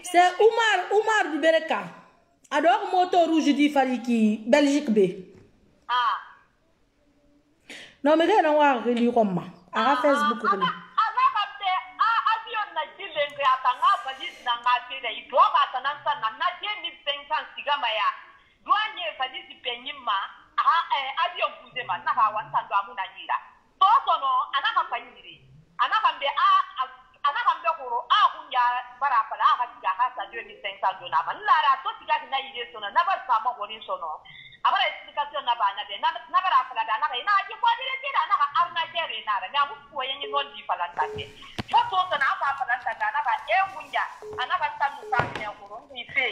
C'est Oumar du Bereka. Alors, moto rouge dit Fariki, Belgique B. Ah. Non, mais on va relire comme ça. À Facebook. ke da ito ba sanan sanan na je mi penkan sigama ya duanye fadi si penyima avion kuze ma na ha wan tando amuna jira to no anaka fanyiri anaka mbe kuro hunya bara pala ha tiga ha sa 2500 dona man lara to tiga na ide sono na bar sama gonin sono abara explication na ba na de na bara pala da na ina ji ko dire tira na ha arna jere na ra na mu ko yen no di pala tante to na ba pala tanda na ba hunya anaka tanu sa ne kuro ni fe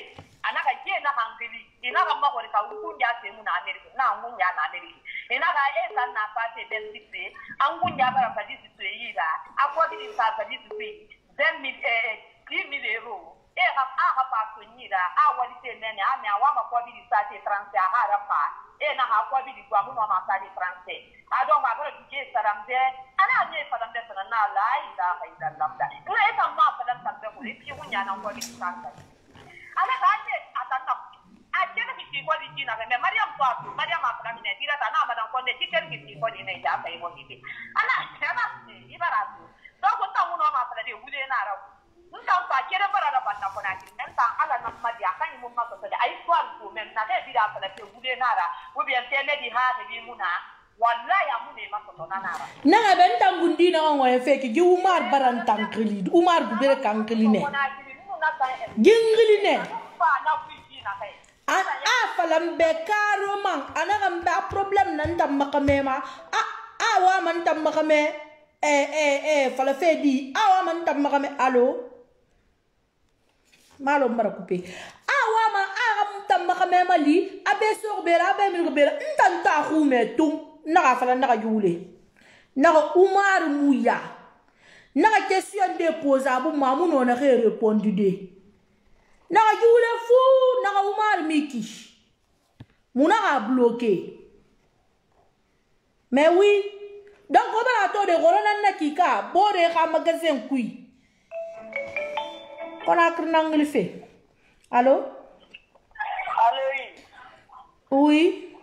anaka je na hangili ina ga ma ko ka hunya se mu na amerika na hunya na amerika ina ga san na pate den sipe an hunya bara padi su yira akwa bi sa padi su pe 10,000 euros ha pa kunyira awali temene ame awama kwa bi sa te france ha rafa na ha kwa bi kwa mu no ma sa te france ado ma bro dije saramde ana ne falamde sana na la ila haida lamda ina ta ma falamde tambe ko ipi hunya na kwa bi sa ana ka ne atana ajena ki ko di jina me mariam kwa mariam afra ne tira ta na ma dan ko ne tiken ki ko ni ne ja fa ibo ni ana kana ibarazu do ko ta mu no ma fala de wule na ra nta fa kere bara da banna ko na ki nta ala na ma dia kan mu ma ko da ai kwar ko men na de bida fala de wule na ra wo bi an tele di ha de bi muna wallahi amu ne ma ko na ra na ga ben tambundi na ngo e feki gi umar baran tankili umar bu bere kankili ne gingili ne falam be karo man anaga mba problem nan tam makame ma wa man tam makame fala fedi awa man tam makame allo malo mara couper awa man tam makame mali abe sorbera abe milbera ntanta khume tum naga fala naga yule naga umar muya naga question déposée abu mamuno na répondu de naga yule fu naga umar miki muna a bloqué mais oui donc on va attendre de corona na kika bore ka magasin kui on a crenangle fait allô oui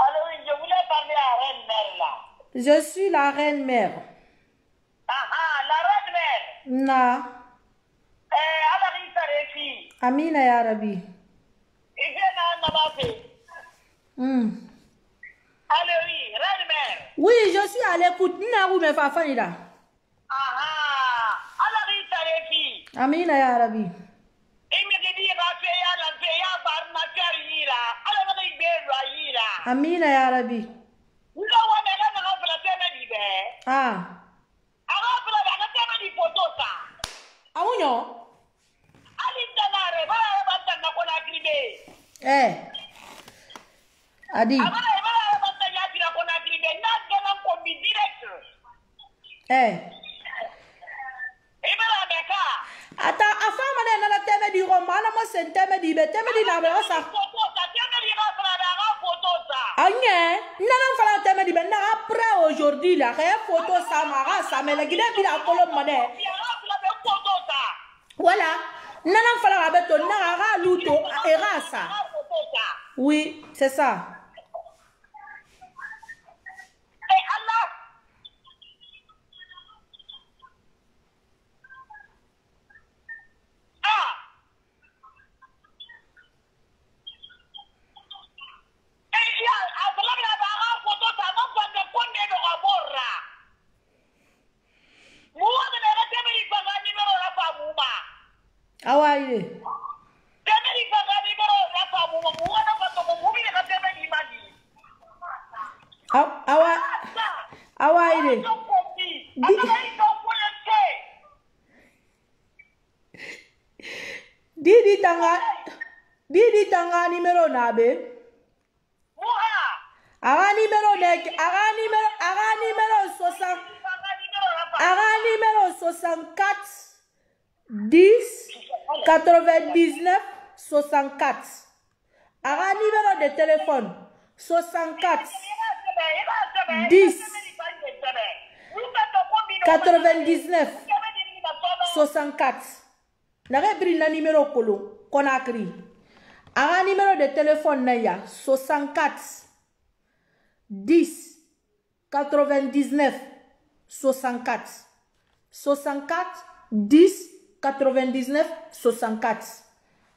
allô je voulais parler à la reine mère là je suis la reine mère la reine mère na ala rita refi amina ya rabbi Allô, oui, reine mère. Oui, je suis à l'écoute. N'aou me fa fanida. Allah rita refi. Amina ya rabbi. Imi gidi ba fe ya la fe ya bar na karira. Allah na be ro yira. Amina ya rabbi. Ngo wana na na fala tena di be. Ara fala da tena di photo sa. Awunyo. Ali tanare ba ba na ko na kribe. Adi. Ata afama ne na teme di romana mo senteme di be teme di na be osa. Anye, nana fala teme di be na après aujourd'hui la ré photo ça mara ça me la guide bi la kolom mane. Voilà. Nana fala be to na ra luto era ça. Oui, c'est ça. Awaye. Awaye. Didi tanga numéro nabe. Aga numéro 64 10 99 64. Aga numéro de téléphone 64 10 99 64. Nare brina numéro kolo Conakry. Aga numéro de téléphone naya 64 10 99 64 64 10 99 64.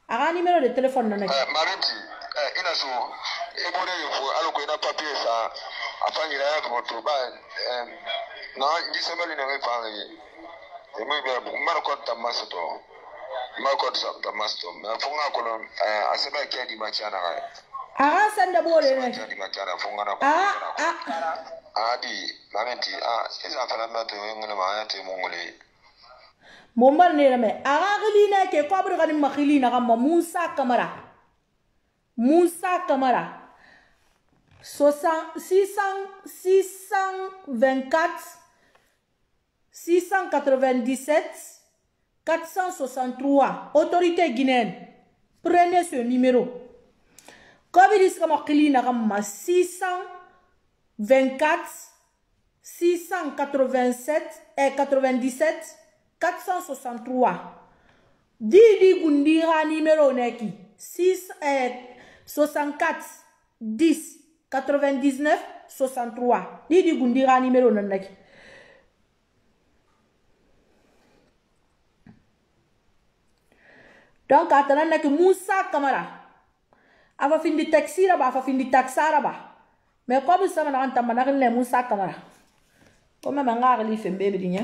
Un numéro de téléphone. Mariti, ina so, ebone yofo, aloko ina papier sa, afanye la yako moto ba, na jisemeli na ngefanye. Emu ibe, marokot tamasto, marokot tamasto, na funga kono, asema kia di machana kaya. Sanda bole ne. Di machana funga na adi, mamenti, isa fana mato ngene maayate mongole. Mombal ne me agagilina ke kobre ganim makhilina gamma Musa Camara 624 697 463 autorité guinéenne. Prenez ce numéro. Kobiris makhilina gamma 624 687 et 97 463. Didi Gundira numéro neki 64 10 99 63. Didi Gundira numéro neki. Donc atana neki Musa Camara. Ava fin di taxi là-bas, ava fin di taxa là-bas. Mais comme ça on a entendu le Musa Camara. Comme manga li fembe bidinya.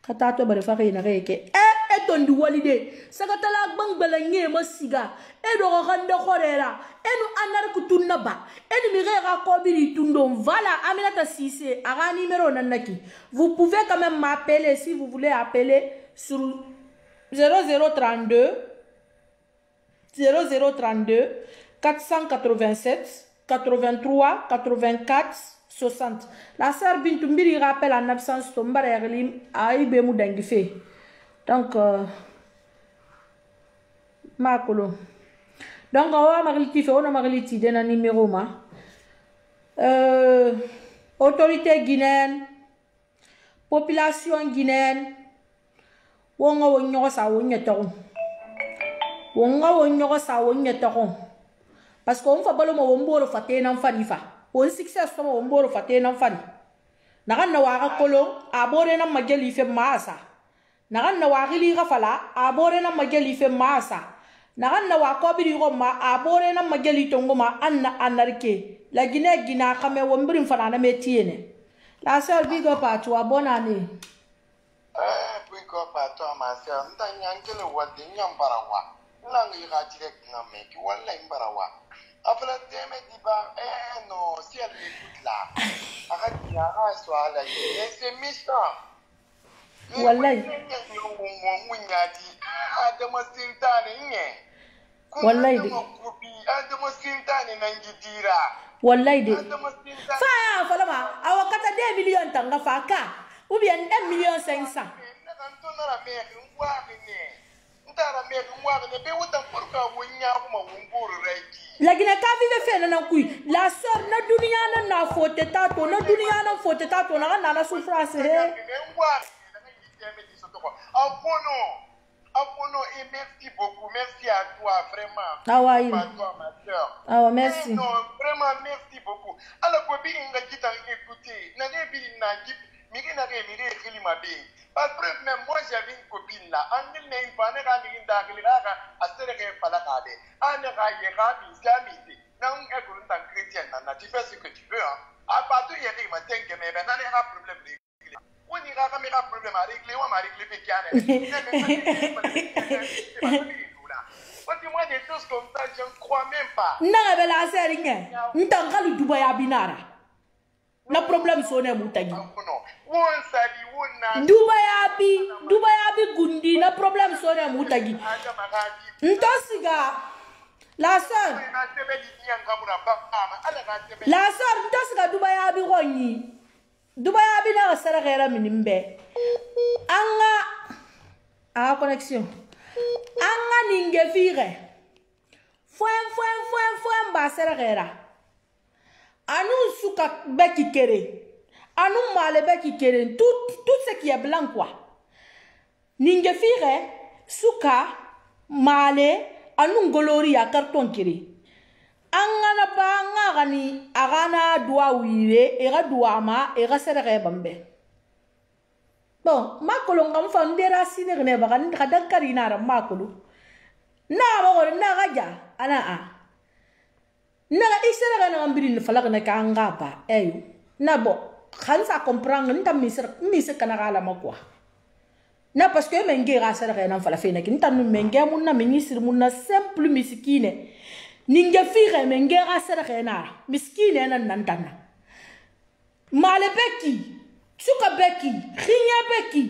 Katato bare fa kay na kay tondi walide sakatala bang balanye masiga do ganda khorera nu anar kutunna ba mi rera ko biri tundo voilà Aminata Cissé aga numéro nanaki. Vous pouvez quand même m'appeler si vous voulez appeler sur 0032 487 83 84 60. La sœur Bintumbiri rappelle en absence Tomba Erlim Aïbe Moudengife. Donc, Makolo. Donc, on va maritifer, on a maritifer dans numéro ma. Autorité guinéenne, population guinéenne, on a wonyo sa wonyeton. On a wonyo sa wonyeton. Parce qu'on va pas le mot wombo le faté nan fanifa. On succès sama womboro fate nan fani nagan na waga kolo abore nan mageli fe masa nagan na wagili gafala abore nan mageli fe masa nagan na wakobiri goma abore nan mageli tongoma anna anarke la Guinée gina kame wombirin fana na metiene. La sœur big up à toi, bonne année. Big up à toi ma sœur, ndanyangele wadi nyambarawa langi ga direct na meki wala imbarawa. Après deme diba non si elle m'écoute là arrête ya soit là c'est méchant wallahi adama sintane nye wallahi adama sintane nanjidira wallahi de fa falama awakata 2 millions tanga faka ou bien 1 million 500 la Guinée ka vive fait na kui la sœur na dunia na faute tato na dunia na faute tato na na souffrance he Abono et merci beaucoup, merci à toi vraiment. Ah ouais. À toi ma sœur. Ah merci. Non, vraiment merci beaucoup. Alors kobi inga kita écouter, na rebi na gip, migi na re migi khili mabe. Parce que même moi j'avais une copine là, andil na infane ka migi ndakili ka asere ke pala kabe. Ane ka yera mi islamité. Na un école en chrétien na tu fais ce que tu veux hein. À partir yeri ma tenke mais ben na pas problème. On ira quand même un problème à régler, on va régler pécane. Moi des choses comme ça, je ne crois même pas. Non, mais la série, n'tanga le Dubaï abinara. Le problème sonne moutagi. Dubaï abi gundi, le problème sonne moutagi. Ntosiga. La sœur, ntosiga Dubaï abi roni. Dubaï abina sera gera minimbe. Anga connexion. Anga ningefire. Fouen ba sera gera. Anu suka beki kere. Anu male beki kere. Tout ce qui est blanc quoi. Ningefire suka male anu ngolori ya carton kere. Angana ba ngani agana dua wire ega dua ma ega sere bambe bon makolo ngam fa ndera sine ne ba kan kadan karina ram makolo na ba ko na gaja ana a na isera ga na ambiri falak na ka ngapa eyo na bo khansa comprendre nta mise kana gala makwa na parce que menge ga sera ga na fala fe na kinta nu menge mun na ministre mun na simple miskine ninge fire menge ga sera ga na miskine na nantana male beki suka beki khinya beki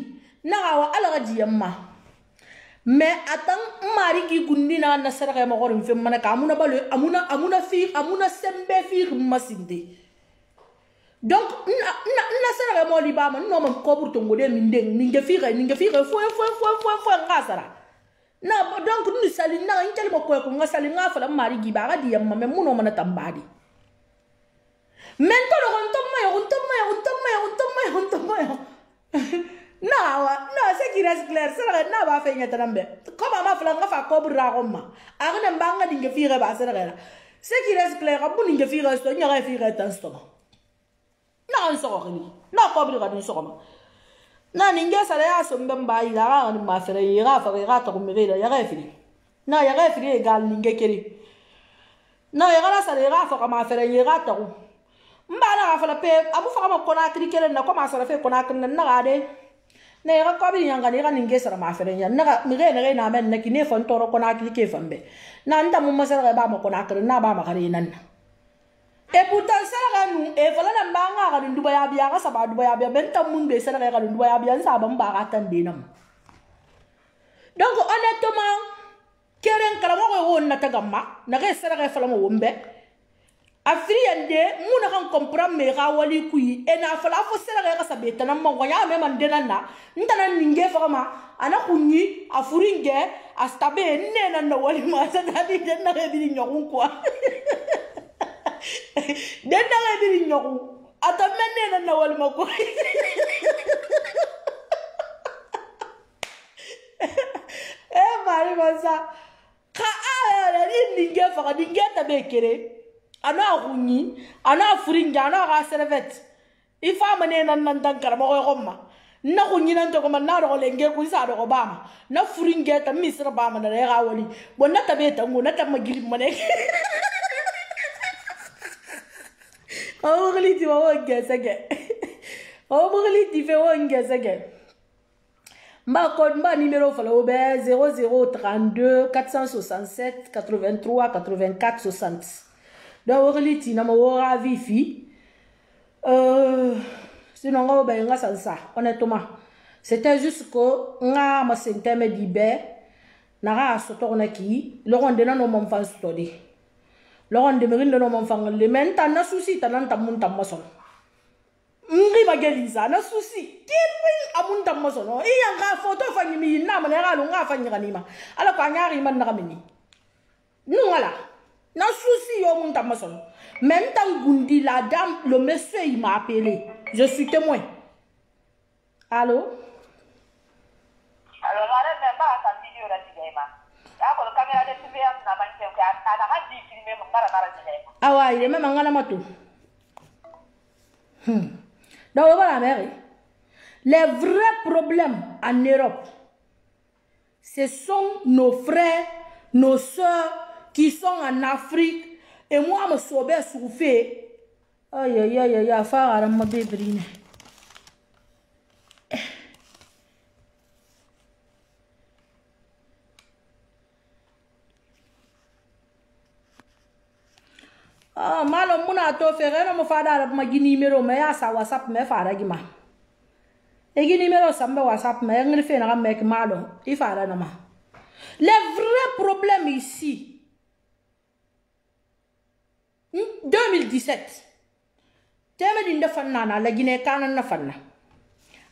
na wa ala ga diyamma mais attends mari ki gundina na sera ga ma gorin fe mana ka amuna balo amuna sembe fi masinde donc na sera ga mo li ba ma no ma ko burto ngode ninge fire fo ngasara na donc ni sali na inteli mo ko ngasali ngafala mari gi ba ga diyamma mais muno mana tambadi mentolo ontomayo na c'est qui reste clair ça na ba fe nyata nambe comme ma fala ngafa ko bura gomma agna mbanga dinge fire ba sera la c'est qui reste clair abu dinge fire sto nyara fire tan sto na on so ni na ko bura ni so ma na ninge sala ya so mbamba ila ga ni ma fere ira fa ga ta ko mirela ya ga fili na ya ga fili gal ninge keri na ya ga sala ya fa ma fere ira ta ko mbala ga fala pe abu fa ma kona krikele na ko ma sala fe kona kan na ga de ne ga ko bi nyanga ni ga ninge sara ma fere nya na ga mi ga ne ga na men na ki ne fon toro kona krike fambe na nda mu masara ba ma kona kan na ba ma kare nan e pourtant sara ga nu e fala na mbanga ga ndu ba ya biya ga saba du ba ya biya ben tam mun be sara ga ndu ba ya biya sa ba mba ga tan de nam donc honnêtement keren kala mo ko won na tagamma na ga sara ga fala mo wombe afriende muna kan comprendre me ga wali kui e na fala fo sera ga sabeta na mo ya me man dena na ntana ninge fa ma ana kunyi afuringe astabe ne na wali ma sa dadi den na ga bi nyokun quoi den na ga bi nyokun ata men na wali ma ko e mari sa ka ala ni ninge fa ga ninge ta be kere ana hunyi ana furinga ana ga servet ifa mane nan dankara mo ko gomma na hunyi nan to ko man na ro lenge ku sa do obama na furinga ta misra ba man na ga wali bonna ta be ta ngona ta magili mane o gli ti wo ngesege o gli ti fe wo ngesege ma code ma numéro falo be 0032 467 83 84 60 donc reliti na mo wora vifi sinon on va nga ça honnêtement c'était juste que nga ma sente me dibe na ga so to na ki lo ronde na no mo fan study lo ronde me rindo no mo fan le menta na souci ta nan tam mun tam maso ngi mageliza na souci kipi amun tam maso no iya nga photo fa nyimi na ma na ga lo nga fa nyima ala kwa nyari man na kamini nungala na souci yo mon tamason même tant gundi la dame le monsieur il m'a appelé je suis témoin allô alors là même pas ta vidéo là digema ya ko caméra de surveillance na banque ko ana ha di filmer mo bara digema ah ouais il même ngana matou donc voilà mère les vrais problèmes en Europe ce sont nos frères nos sœurs qui sont en Afrique et moi me sauver souffrir aïe aïe aïe aïe faire à ma bébrine ah malo muna to faire no mo fada ma gi numéro me ya sa WhatsApp me fada gi ma e gi numéro sa me WhatsApp me ngri fe na me malo I fada na ma les vrais problèmes ici 2017 tema dinda fanna na la Guinée kanan na fanna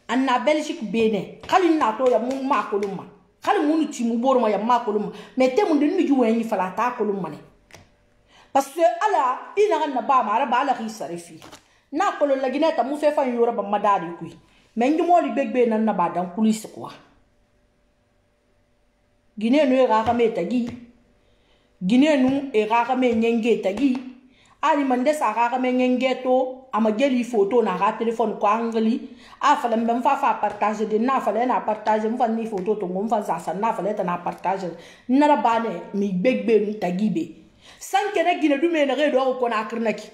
anna Belgique bene khalin na to ya mun ma koluma khali munu ci mu boruma ya ma koluma mais temu de nuju weni fala ta koluma ne parce que ala ina na ba mara ba la risarifi na kolon la Guinée ta mu fe fan yora ba madari kui mais njumo li begbe nan na ba dan kulisi quoi Guinée no ra ka me tagi Guinée no e ra ka me nyenge tagi ani mande sa ga me ngengeto ama geli photo na ga téléphone ko angli a fala mbem fa partager de na fala na partager mfa ni photo to mfa za sa na fala ta na partager nara bane mi begbe mi tagibe sanke na gina du me na redo ko na krnaki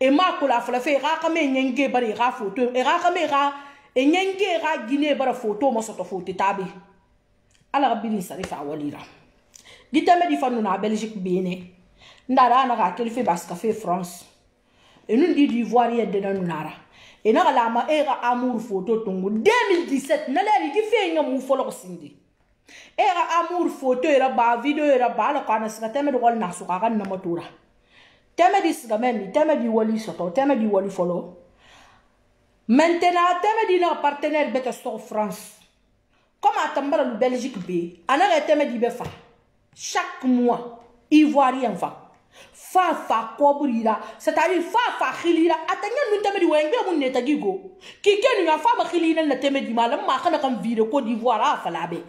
e ma ko la fala fe ga me ngenge bari ga photo e ga me ga e ngenge ga gine bara photo mo soto photo tabi ala rabbi sarifa walira ditame di fanu na Belgique bene ndara na ga kelfe baska fe France et nous dit d'Ivoire de nanara et na la ma era amour photo tongo 2017 na la di fe nga mu folo sindi era amour photo era ba video era ba la kana sika teme de wal na suka kan na matura teme di sika men teme di wali soto teme di wali folo maintenant teme di na partenaire beta sur France comme atambara le Belgique be ana teme di be fa chaque mois Ivoirien fa kobrira c'est-à-dire fa khilira atanya nu teme di wenge mun ne tagigo ki kenu ya fa ma khilina na teme di malam ma kana kam vide Côte d'Ivoire fa labe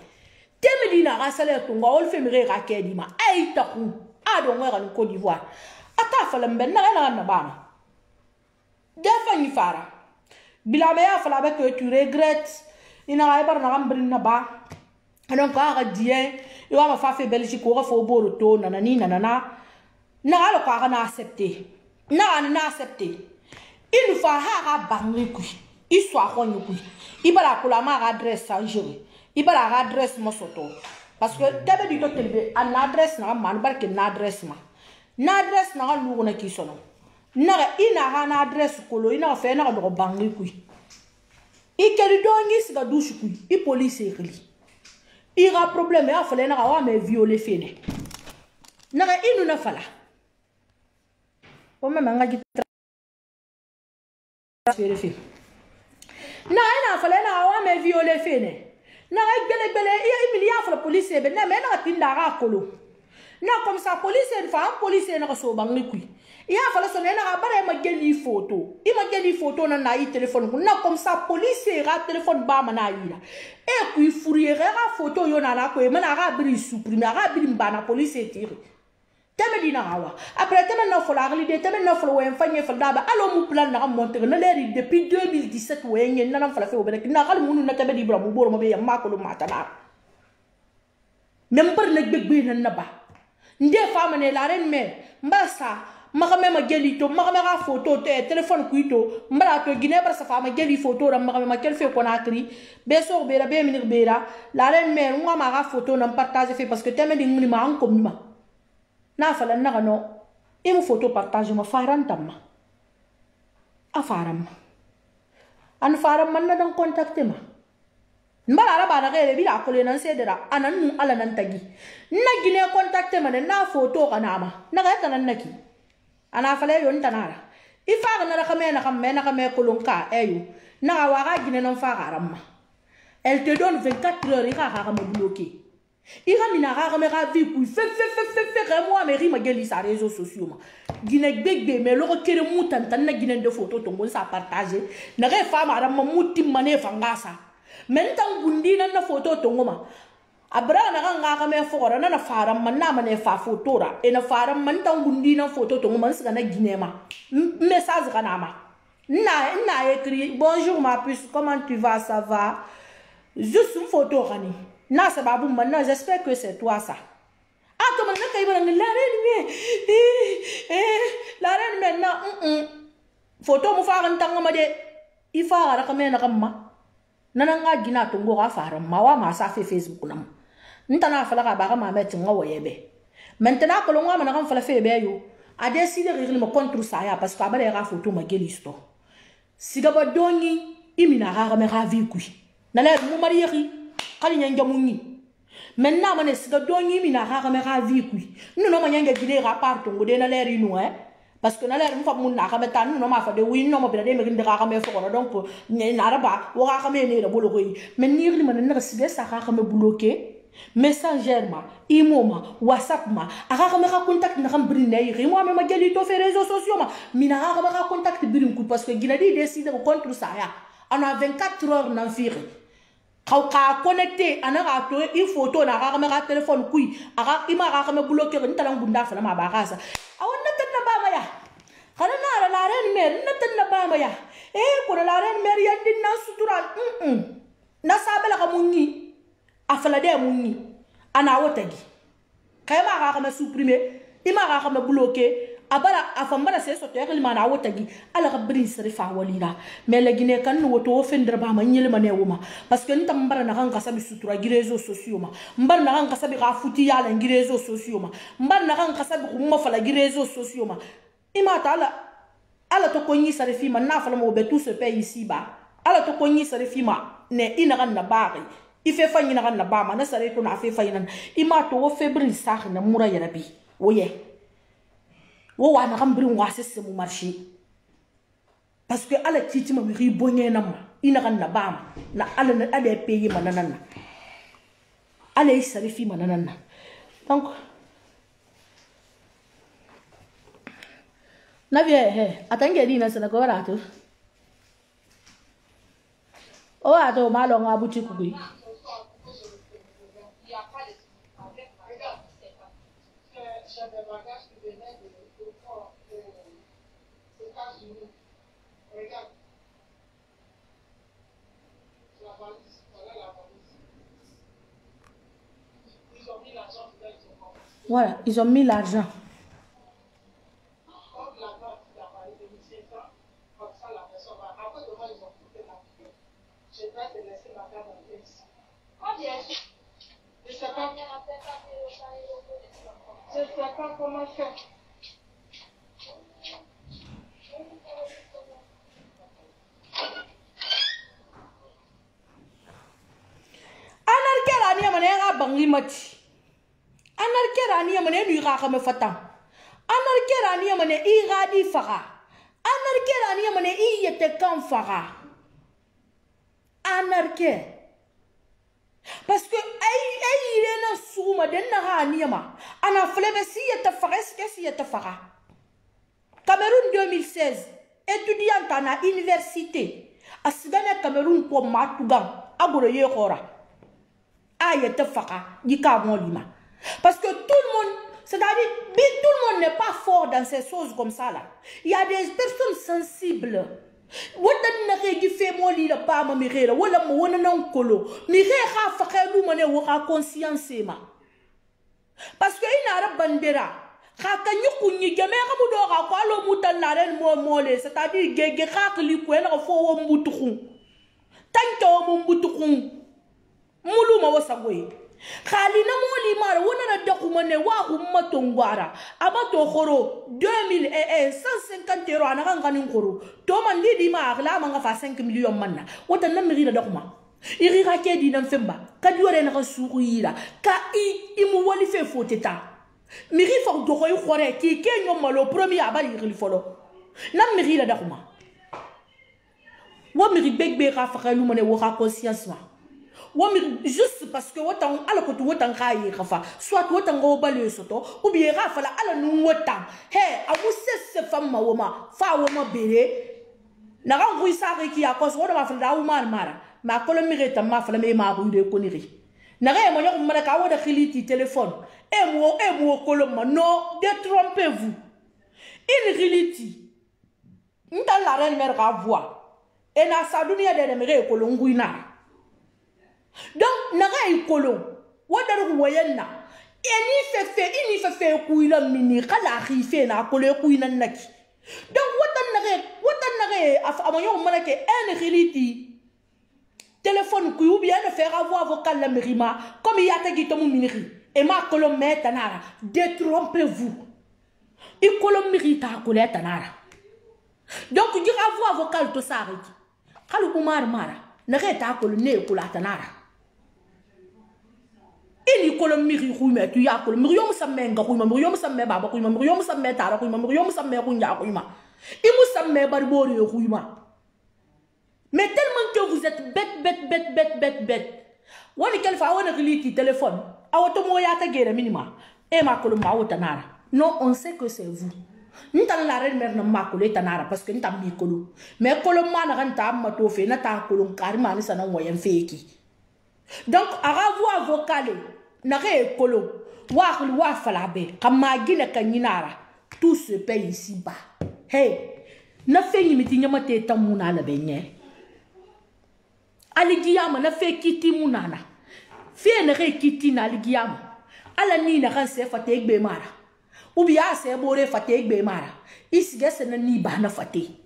teme di na rasale to ngol fe mire ga ke di ma ay taku ado ngora ni Côte d'Ivoire ata fa lambe na bana defa ni fara bilabe ya fa labe que tu regrettes ina ay bar na gambrin na ba donc ka dien yo ma fa fe Belgique ko fa boro to na na alo kwa na accepter na accepter il faut ha bangi ku iswa khonyu ku ibala kula ma adresse sanjuri ibala adresse mo soto parce que tebe di docteur be an adresse na man barke na adresse na lu na ki sono na ina ha na adresse kolo ina fe na do bangi ku ikeri dongi siga douche ku I police ekli ira problème ya fale na wa me violer fene na inu na fala Comme manga gi transférer fi na ina fala na wa me violer fene na gbele il y a la police be na me na tinda ga kolo na comme ça police na so bangi ku il y a fala so na bare ma geli photo na yi téléphone na comme ça police ra téléphone ba mana yira e ku furiere ra photo yo na ko e mana ga bri supprimer ga bri mbana police tire teme dina hawa après teme na fola glide teme na fola wen fanye fola ba alo mu plan na monter na leri depuis 2017 wen yen na fola fe obere na gal munu na tebe di bra mu boro mo be ya makolo mata na member na gbegbe na ba nde fama ne la ren me mbasa magame ma geli to magame ga photo te téléphone kuito mbara to gine bar sa fama geli photo ram magame ma kel fe konakri be so be ra be minir be ra la ren me nga ma ga photo na partager fe parce que teme di ngni ma an ko ma na fala na no imu photo partage ma faran tamma afaram an faram man na dan contacte ma mbara ra bana gere bi la ko le nan sedera anan nu ala nan tagi na gine contacte ma na photo kana ma na ga tanan naki ana fala yon tanara ifa na ra kame na kame kolonka eyo na wa ga gine nan fa garam elle te donne 24 heures ira ga me bloquer ira mina ga me ga vi ku fe moi me ri ma geli sa réseaux sociaux ma gine gbegbe me lo kere mutantan na gine de photo to ngon sa partager na ga fa ma ram mutim mane fangasa men tan gundi na photo to ngoma abra na ga me fora na faram man na mane fa photo ra e na faram man tan gundi na photo to ngoma sa na gine ma message kana ma na écrit bonjour ma puce, comment tu vas, ça va, juste une photo rani na sababu maintenant j'espère que c'est toi ça. Ah comme on a la reine maintenant photo mu fa ntanga ma de ifa ra kamena kamma nananga gina to ngo ga fara mawa ma sa fe Facebook nam ntana fala ga ba ga ma metti ngo yebe maintenant ko ngo ma na kam fala fe be yo a décider de me contre ça ya parce que abale ga photo ma gelisto siga ba dongi imina ga me ga vi kui na le mu mariyi kali nyanga munyi maintenant mané siga dongi imina ga me ga vi kui no ma nyanga gine ga parto ngo de na le ri no parce que na le mu fa mun na ga meta no ma fa de wi no ma bi de me ngi ga me fo donc ni na raba wo ga me ne bolo ko yi mais ni ri man na siga sa ga me bloquer Messenger ma, imo ma, WhatsApp ma, aga me ka contact na kam brine yi moi me ma geli to fe réseaux sociaux ma, mina aga me ka contact birim ku parce que ginadi décide de contre ça ya. On a 24 heures na firi. Ka connecté ana ga to une photo na aga me ka téléphone kui, aga ima aga me bloquer ni talang bunda fa na ma ba sa. Awon na tet na ba ma ya. reine mère natan na bama ya ko la reine mère yandi na sutura na sabela ka munni afala de munni ana wotagi kayma ga kama supprimer ima ga kama bloquer abara afambara se soto yakali mana wotagi ala ka brin serifa walira mais la guinée kan woto ofendre ba ma nyele mané woma parce que nta mbara na kan kasabi sutura gi réseaux sociaux ma mbara na kan kasabi ga futi yala gi réseaux sociaux ma mbara na kan kasabi ko mo fala gi réseaux sociaux ma ima ta ala to ko nyi serifi ma na fala mo be tout ce pays ici ba ala to ko nyi serifi ma ne ina kan na bari ife fa nyina kan na ba ma na sare to na fe fa yina ima to wo febrin sa na mura yarabi woye wo wana kambrin wase se mu marché parce que ala titi ma mi bonye na ma ina kan na bam na ala na ade payer manana ala isari fi manana donc na vie atange dina sana ko rato o ato malo ngabuti kugui Voilà, ils ont mis l'argent. Je sais pas comment faire. Anarkera ni amane ga bangi mati. Anarkera ni amane nu ga me fatan. Anarkera ni amane I ga di faga. Anarkera ni amane I yete kan faga. Anarke. Parce que ay irena souma den na ha ni ma. Ana flebe si yete faga si yete faga. Cameroun 2016, étudiante à l'université. A Sudane Cameroun pour Matougan, Aboro Yehora. Aïe te faka, Dika Molima. Parce que tout le monde, c'est-à-dire, tout le monde n'est pas fort dans ces choses comme ça là. Il y a des personnes sensibles. Watan na regi fe moli la pa ma mirera wala mo wona nan kolo mirera fa khelu mane wo ka conscience ma parce que ina ra bandera khaka nyukunyi game ga mu do ga kwalo mutan na ren mo mole c'est-à-dire gege khakli ko na fo wo mbutukun tanto mo mbutukun mulu ma wasagoy khali na moli mara wona na dakumane wa umma tongwara abato khoro 150 € ana kan kanin khoro to man di ma agla ma nga fa 5 millions manna wota na mi rida dakuma iri ga ke di nan femba ka di ore na ka suuyira ka I mu wali fe foteta mi ri fa do koy khore ki ke nyom malo premier abali ri folo na mi rida dakuma wa mi ri begbe ga fa khelu mane wo ka conscience ma juste parce que wotan ala ko wotan khayi khafa soit wotan go balé soto ou bien rafa la ala nu wotan he amu sesse famma woma fa woma bere na ran ru sare ki akos wodo ma fa da umar mara ma ko le mireta ma fa la me ma ru de koniri na ga mo nyoko mara ka woda khiliti téléphone e mo ko le ma non détrompez-vous in khiliti nta la reine mère ka voix et na sa dunia de mere ko lo nguina. Donc, naga ikolo, wadaru wayena. Ini fefe kuila mini kala khife na kole kuina naki. Donc, watan nage amanyo manake en khiliti. Téléphone ku ou bien faire avoir vocal la mirima comme il y a tagi tomu miniri. Et ma kolom metanara, détrompez-vous. I kolom mirita kole tanara. Donc, il y a avoir vocal to sariki. Kalu umar mara, nage ta kolo ne kula tanara. Ini kolom miri khuyme tu ya kolom miri yom samme nga khuyma miri yom samme baba khuyma miri yom samme tara khuyma miri yom samme khunya khuyma imu samme barbori khuyma. Mais tellement que vous êtes bête wani kel fa wona gliti téléphone awoto mo ya ta gere minima e ma kolom ma wota nara non on sait que c'est vous ntan la reine mère na ma kolo tanara parce que ntam mi kolo mais kolom ma na kan ta ma to fe na ta kolom karima ni sana woyen feki. Donc, à avoir vocalé, n'a rien colo, wa falabe, comme ma guine caninara, tout se paye ici bas. Hey, na fe nyimiti nyamate tamuna la benye aligiyama na fe kiti munana fe na re kiti na aligiyama ala ni na kan se fate egbe mara ubi ya se bore fate egbe mara isige se na ni ba na fate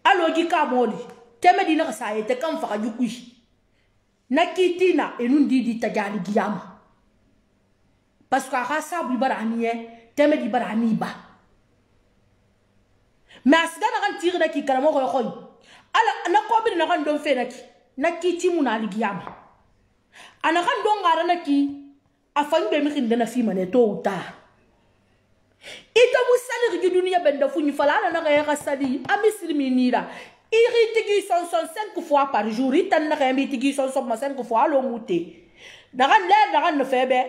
alogi ka moli teme di na sa yete kan faka jukui na kiti na enundi di tajali giyama parce que aka sabu barani teme di barani ba mais siga na kan tire na ki karamo ko khoy ala na ko bi na kan don fe na ki na kiti mun ali giyama ana kan don ngara na ki afan be mi khinde na fi mane to uta ita musali ri dunia benda fu ni fala na ga sali amisri nira iri tigi son 5 fois par jour ita na ga mi tigi son 5 fois lo muté daga le daga no febe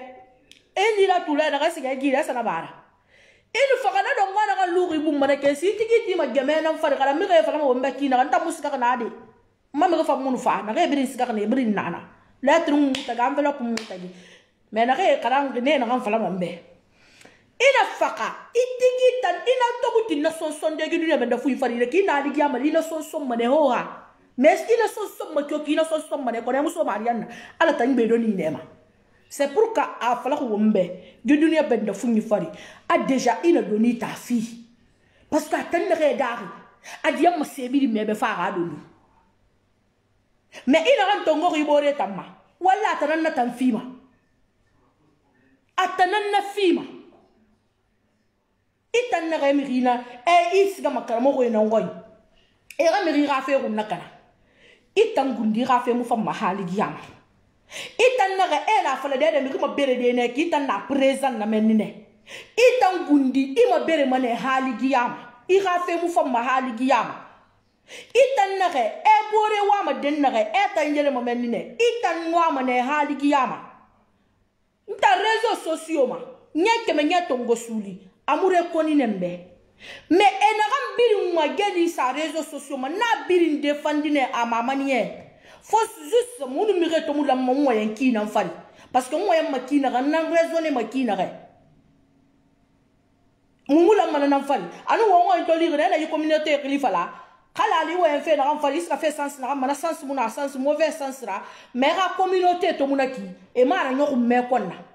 eni la tula daga siga gira sana bara inu fakana do ngana ga lugri bum mana ke si tigi ti ma gemena fa daga mi ga fa ma wamba kina kan ta musika kana de ma mi ga fa munu fa na ga birin sika kana birin nana la trum ta ga enveloppe mu tagi me na ga karang ne na kan fa la mambe ina faka itigi tan ina tobuti na son de gidu ne benda fu fari le kina di giama ina son mane hoha mais ina son ma kyo kina son mane ko ne muso mariana ala tan be do ni nema c'est pourquoi a fala ko wombe gidu ne benda fu fari a déjà ina doni ta fi parce que tan ne redari a diam ma sebiri mebe fa ga do mais ina ran tongo ribore tamma wala tan na tan fima atanan na fima itan na remirina isga makaramo ko ina ngoy ramiri rafe ko nakana itan gundi rafe mu fa mahali giyama itan na la fala de mi ko bere de ne itan na present na menine itan gundi ima bere mane hali giyama I rafe mu fa mahali giyama itan na bore wa ma den na tan yele mo menine itan wa ma ne hali giyama nta réseaux sociaux ma nyake me nyatongo suli amure koni nembe mais enagam birin mageli sa réseaux sociaux ma na birin defandine a mamanie faut juste munu mi reto mu la mo moyen ki nan fali parce que moyen makina ran nan raisonner makina re mu la man nan fali anu wo ngoy to lire na yi communauté kli fala kala li wo en fait na ran fali ça fait sens na man sens mu na sens mauvais sens ra mais ra communauté to munaki e mara nyoko me konna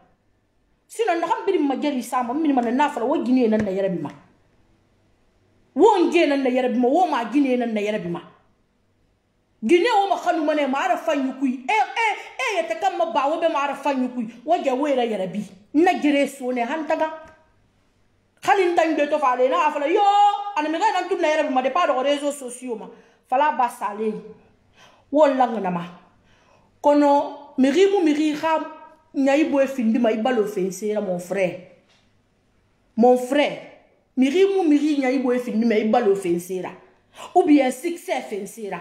sinon nakam birim mageli sama min man na fala wo gine nan na yarabi ma wo nge nan na yarabi ma wo ma gine nan na yarabi ma gine wo ma khanu mane ma ara fanyu kuy yata kam ma ba wo be ma ara fanyu kuy wo je wera yarabi na gire so ne hantaga khalin tan be to fale na afala yo ana mi ga nan tun na yarabi ma de pas de réseaux sociaux ma fala basale wo langna ma kono miri ram Nyai boy findi ma ibalo fensera mon frère miri nyai boy findi ma ibalo fensera ou bien succès fensera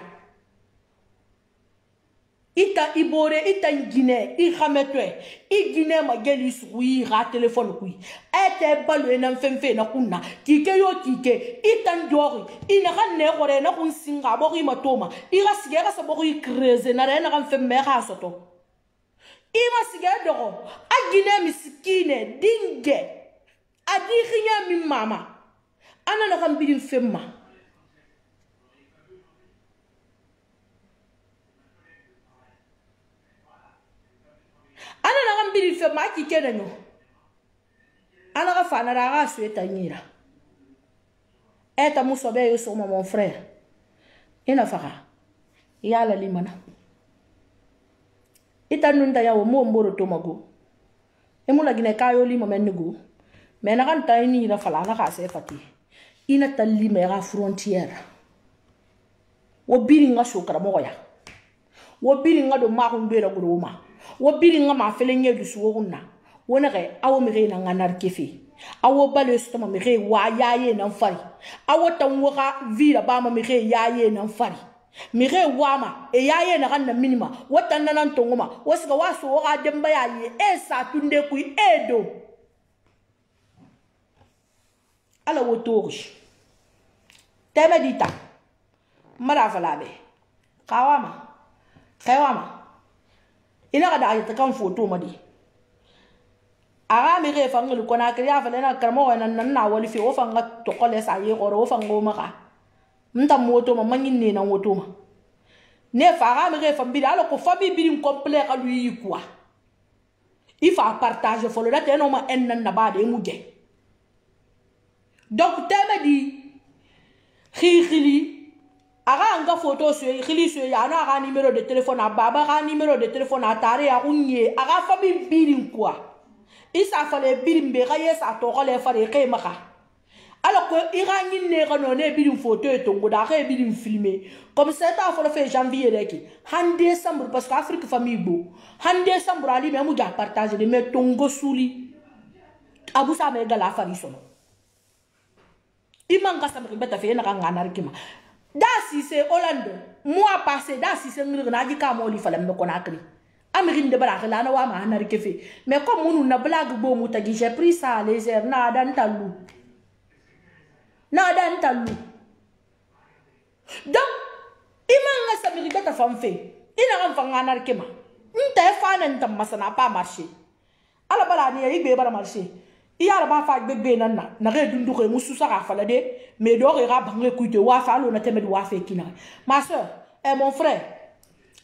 ita ibore ita ngine I khametwe I gine ma geli sui ra téléphone kui ete balo ena femfe na kunna kike yo kike ita ndori ina kanne gore na kun singa bori matoma ira sigera sa bori kreze na rena kan femme ra soto ima sigara dogo agine miskine dinge adiginya mi mama ana no kan bidin femma ana no kan bidin femma ki kedanyo ana ga fana ra ga sueta nyira eta musobe yo so mon frère ina faka yala limana ita nunda ya wo mboro to mago emula gine kayo li momengo me na kan tayni ra fala na ka se fati ina talli me ra frontière wo biri nga shokara mo ya wo biri nga do ma ko mbera go ma wo biri nga ma fele nyedu suwo kunna wona re awo mi re na nganar kefi awo bale stoma mi re wa yaye nan fari awo tan wo ka vira ba ma mi re yaye nan fari mire wama e yaye na ganna minima watanna nan tongoma wasiga waso wa demba yaye sa tunde ku edo ala wotorj temedita mara falabe kawama ina kada ayata kan photo madi aga mi re fangul ko na kriya fa lena karmo wana na wali fi o fanga to kole sa ye goro o fango maka mta moto ma manyin ne na moto ma ne fa aga mi re fambi alo ko fabi bi complet ka lui quoi il faut partager faut le date no ma en na ba de mu je donc teme di khili aga anga photo sur khili sur ya na aga numéro de téléphone a baba aga numéro de téléphone a tare ya unye aga fabi bi quoi il ça fallait birimbe gaye sa to gole fare ke maka alors que irani ne gano ne birim photo et tongo da ke birim filmer comme ça ta faut le faire janvier reki han décembre parce qu'Afrique famille bo han décembre ali même ja partager de mais tongo souli abu sa me gala fari sono imanga sa me beta fe na ngana rikima da si c'est Hollande mois passé da si c'est ngina di ka mo li fala me konakri Amérique de Baraque, là, on a un fait. Mais comme on a blague, bon, j'ai pris ça à légère, n'a dans ta loup. N'a dans ta loup. Donc, il m'a dit que ta femme fait. Il n'a pas fait un arquement. Il t'a fait un temps, ça n'a pas marché. Alors, il n'y a pas marché. Il y a pas fait bébé nana. N'a rien d'une douce moussou ça a fallu. Mais d'or, il y a pas de couille de wafa, on a tellement de wafa qui n'a. Ma soeur et mon frère,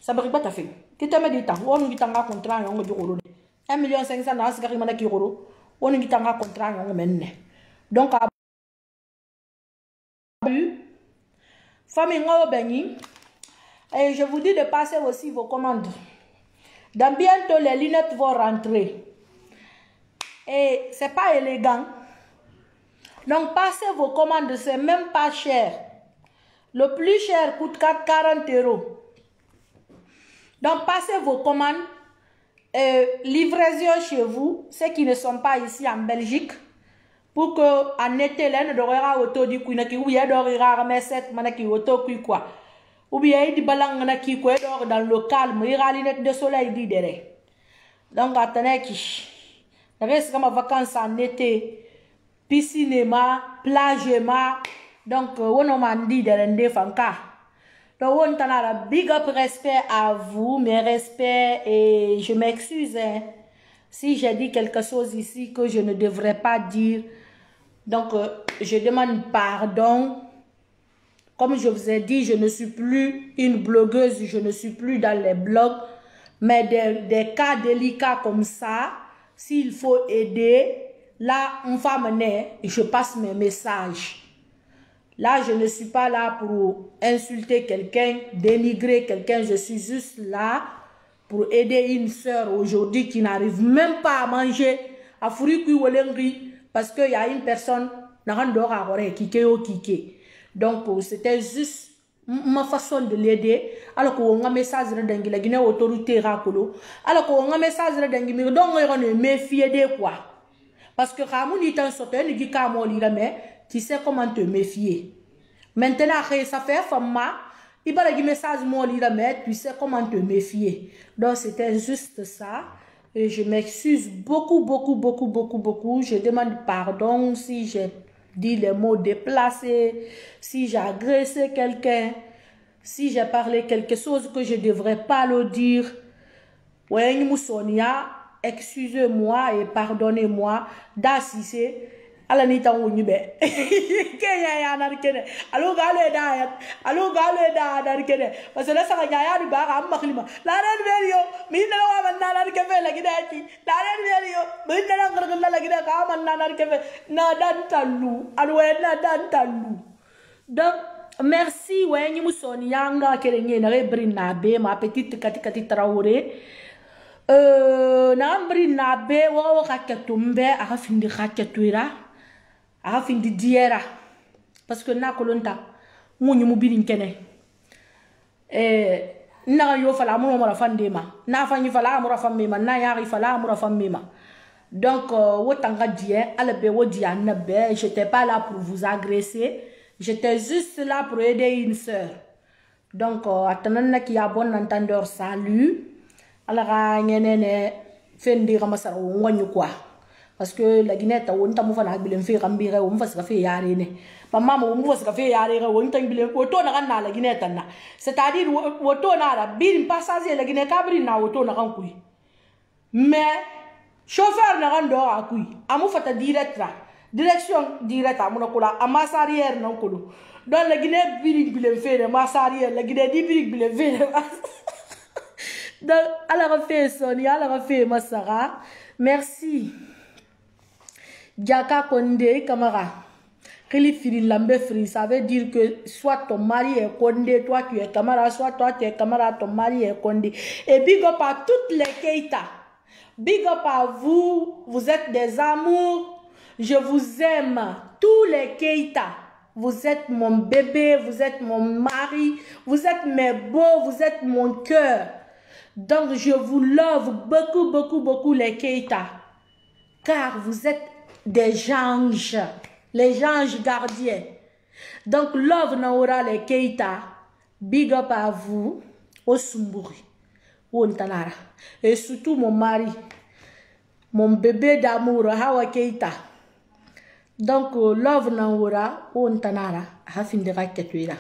ça ne pas ta fait. Qui te met du temps, on nous tanga contrat en euro. 1 500 000 c'est carrément qui euro. On nous tanga contrat en menne. Donc, famille Beni, et je vous dis de passer aussi vos commandes. Dans bientôt, les lunettes vont rentrer. Et c'est pas élégant. Donc, passez vos commandes, c'est même pas cher. Le plus cher coûte 40 €. Donc, passez vos commandes, livraison chez vous, ceux qui ne sont pas ici en Belgique, pour que en été, l'un d'orera auto du kunaki, ou y'a d'orera remettre manaki auto quoi. Ou bien il dit balanganaki quoi dans le calme, il y a lunettes de soleil dit derrière. Donc, attendez qui. Reste comme vacances en été, piscine, plage, donc, on m'a dit derrière fanka. Donc, on a un big up respect à vous, mes respects, et je m'excuse hein, si j'ai dit quelque chose ici que je ne devrais pas dire. Donc, je demande pardon. Comme je vous ai dit, je ne suis plus une blogueuse, je ne suis plus dans les blogs, mais des cas délicats comme ça, s'il faut aider, là, une femme naît, je passe mes messages. Là, je ne suis pas là pour insulter quelqu'un, dénigrer quelqu'un. Je suis juste là pour aider une soeur aujourd'hui qui n'arrive même pas à manger à Furikui Wolengri parce qu'il y a une personne qui donc, c'était juste ma façon de l'aider. Alors qu'on a un message de la Guinée autorité rakolo. Alors qu'on a un message de Guinée, donc on est méfier de quoi? Parce que Ramon est un sauteur, il dit qu'à moi, tu sais comment te méfier. Maintenant, ça fait femme, il va dire message moi tu sais comment te méfier. Donc c'était juste ça. Et je m'excuse beaucoup. Je demande pardon si j'ai dit les mots déplacés, si j'ai agressé quelqu'un, si j'ai parlé quelque chose que je ne devrais pas le dire. Ouais, Moussonia, excusez-moi et pardonnez-moi. D'assisté. Ala ni tan woni be kenya ya na rikene alo gale da da rikene parce que la sa ya ri ba am maklima la ren velio mi na wa man na rikene la gidati la ren velio mi na ngar la gidati ka man na rikene na dan talu alo na dan talu. Donc merci ouais ni musoni yanga kele ni na rebrina be ma petite kati Traoré na brina be wo kaketumbe aka findi kaketuira a fin di diera parce que na kolonta munyu mubiri nkene na yo fala mo mo fandema na fanyi fala mo fambema na yari fala mo fambema donc wotanga die albe wodia na be j'étais pas là pour vous agresser, j'étais juste là pour aider une sœur. Donc atanana ki a bon entendeur salut ala ngenene fendi ramasara wonyu quoi. Parce que la Guinée, on t'a mouffé à bilen fait rambire, on va se faire yarine. Maman, on va se faire yarine, on t'a bilen, on tourne à la Guinée. C'est-à-dire, on tourne à la bille, passage la Guinée, cabri, na, on tourne à Rancoui. Mais, chauffeur n'a rien d'or à couille. Amu fata direct là. Direction directe à mon cola. À masse arrière non colo. Dans la Guinée, birig bile fait, masse arrière. La Guinée, birig bile fait. Donc, elle a refait Sonia, elle a refait Massara. Merci. Diaka Kondé, camarade. Ça veut dire que soit ton mari est Kondé, toi tu es camarade, soit toi tu es camarade, ton mari est Kondé. Et big up à toutes les Keita. Big up à vous, vous êtes des amours. Je vous aime, tous les Keita. Vous êtes mon bébé, vous êtes mon mari, vous êtes mes beaux, vous êtes mon cœur. Donc je vous love beaucoup, beaucoup, beaucoup les Keita. Car vous êtes des anges. Les anges gardiens. Donc, love naora les Keita. Big up à vous. Au Sumburi. Au Ntanara. Et surtout mon mari. Mon bébé d'amour. Hawa Keita. Donc, love naora. Au Ntanara. Hafindera Ketuira.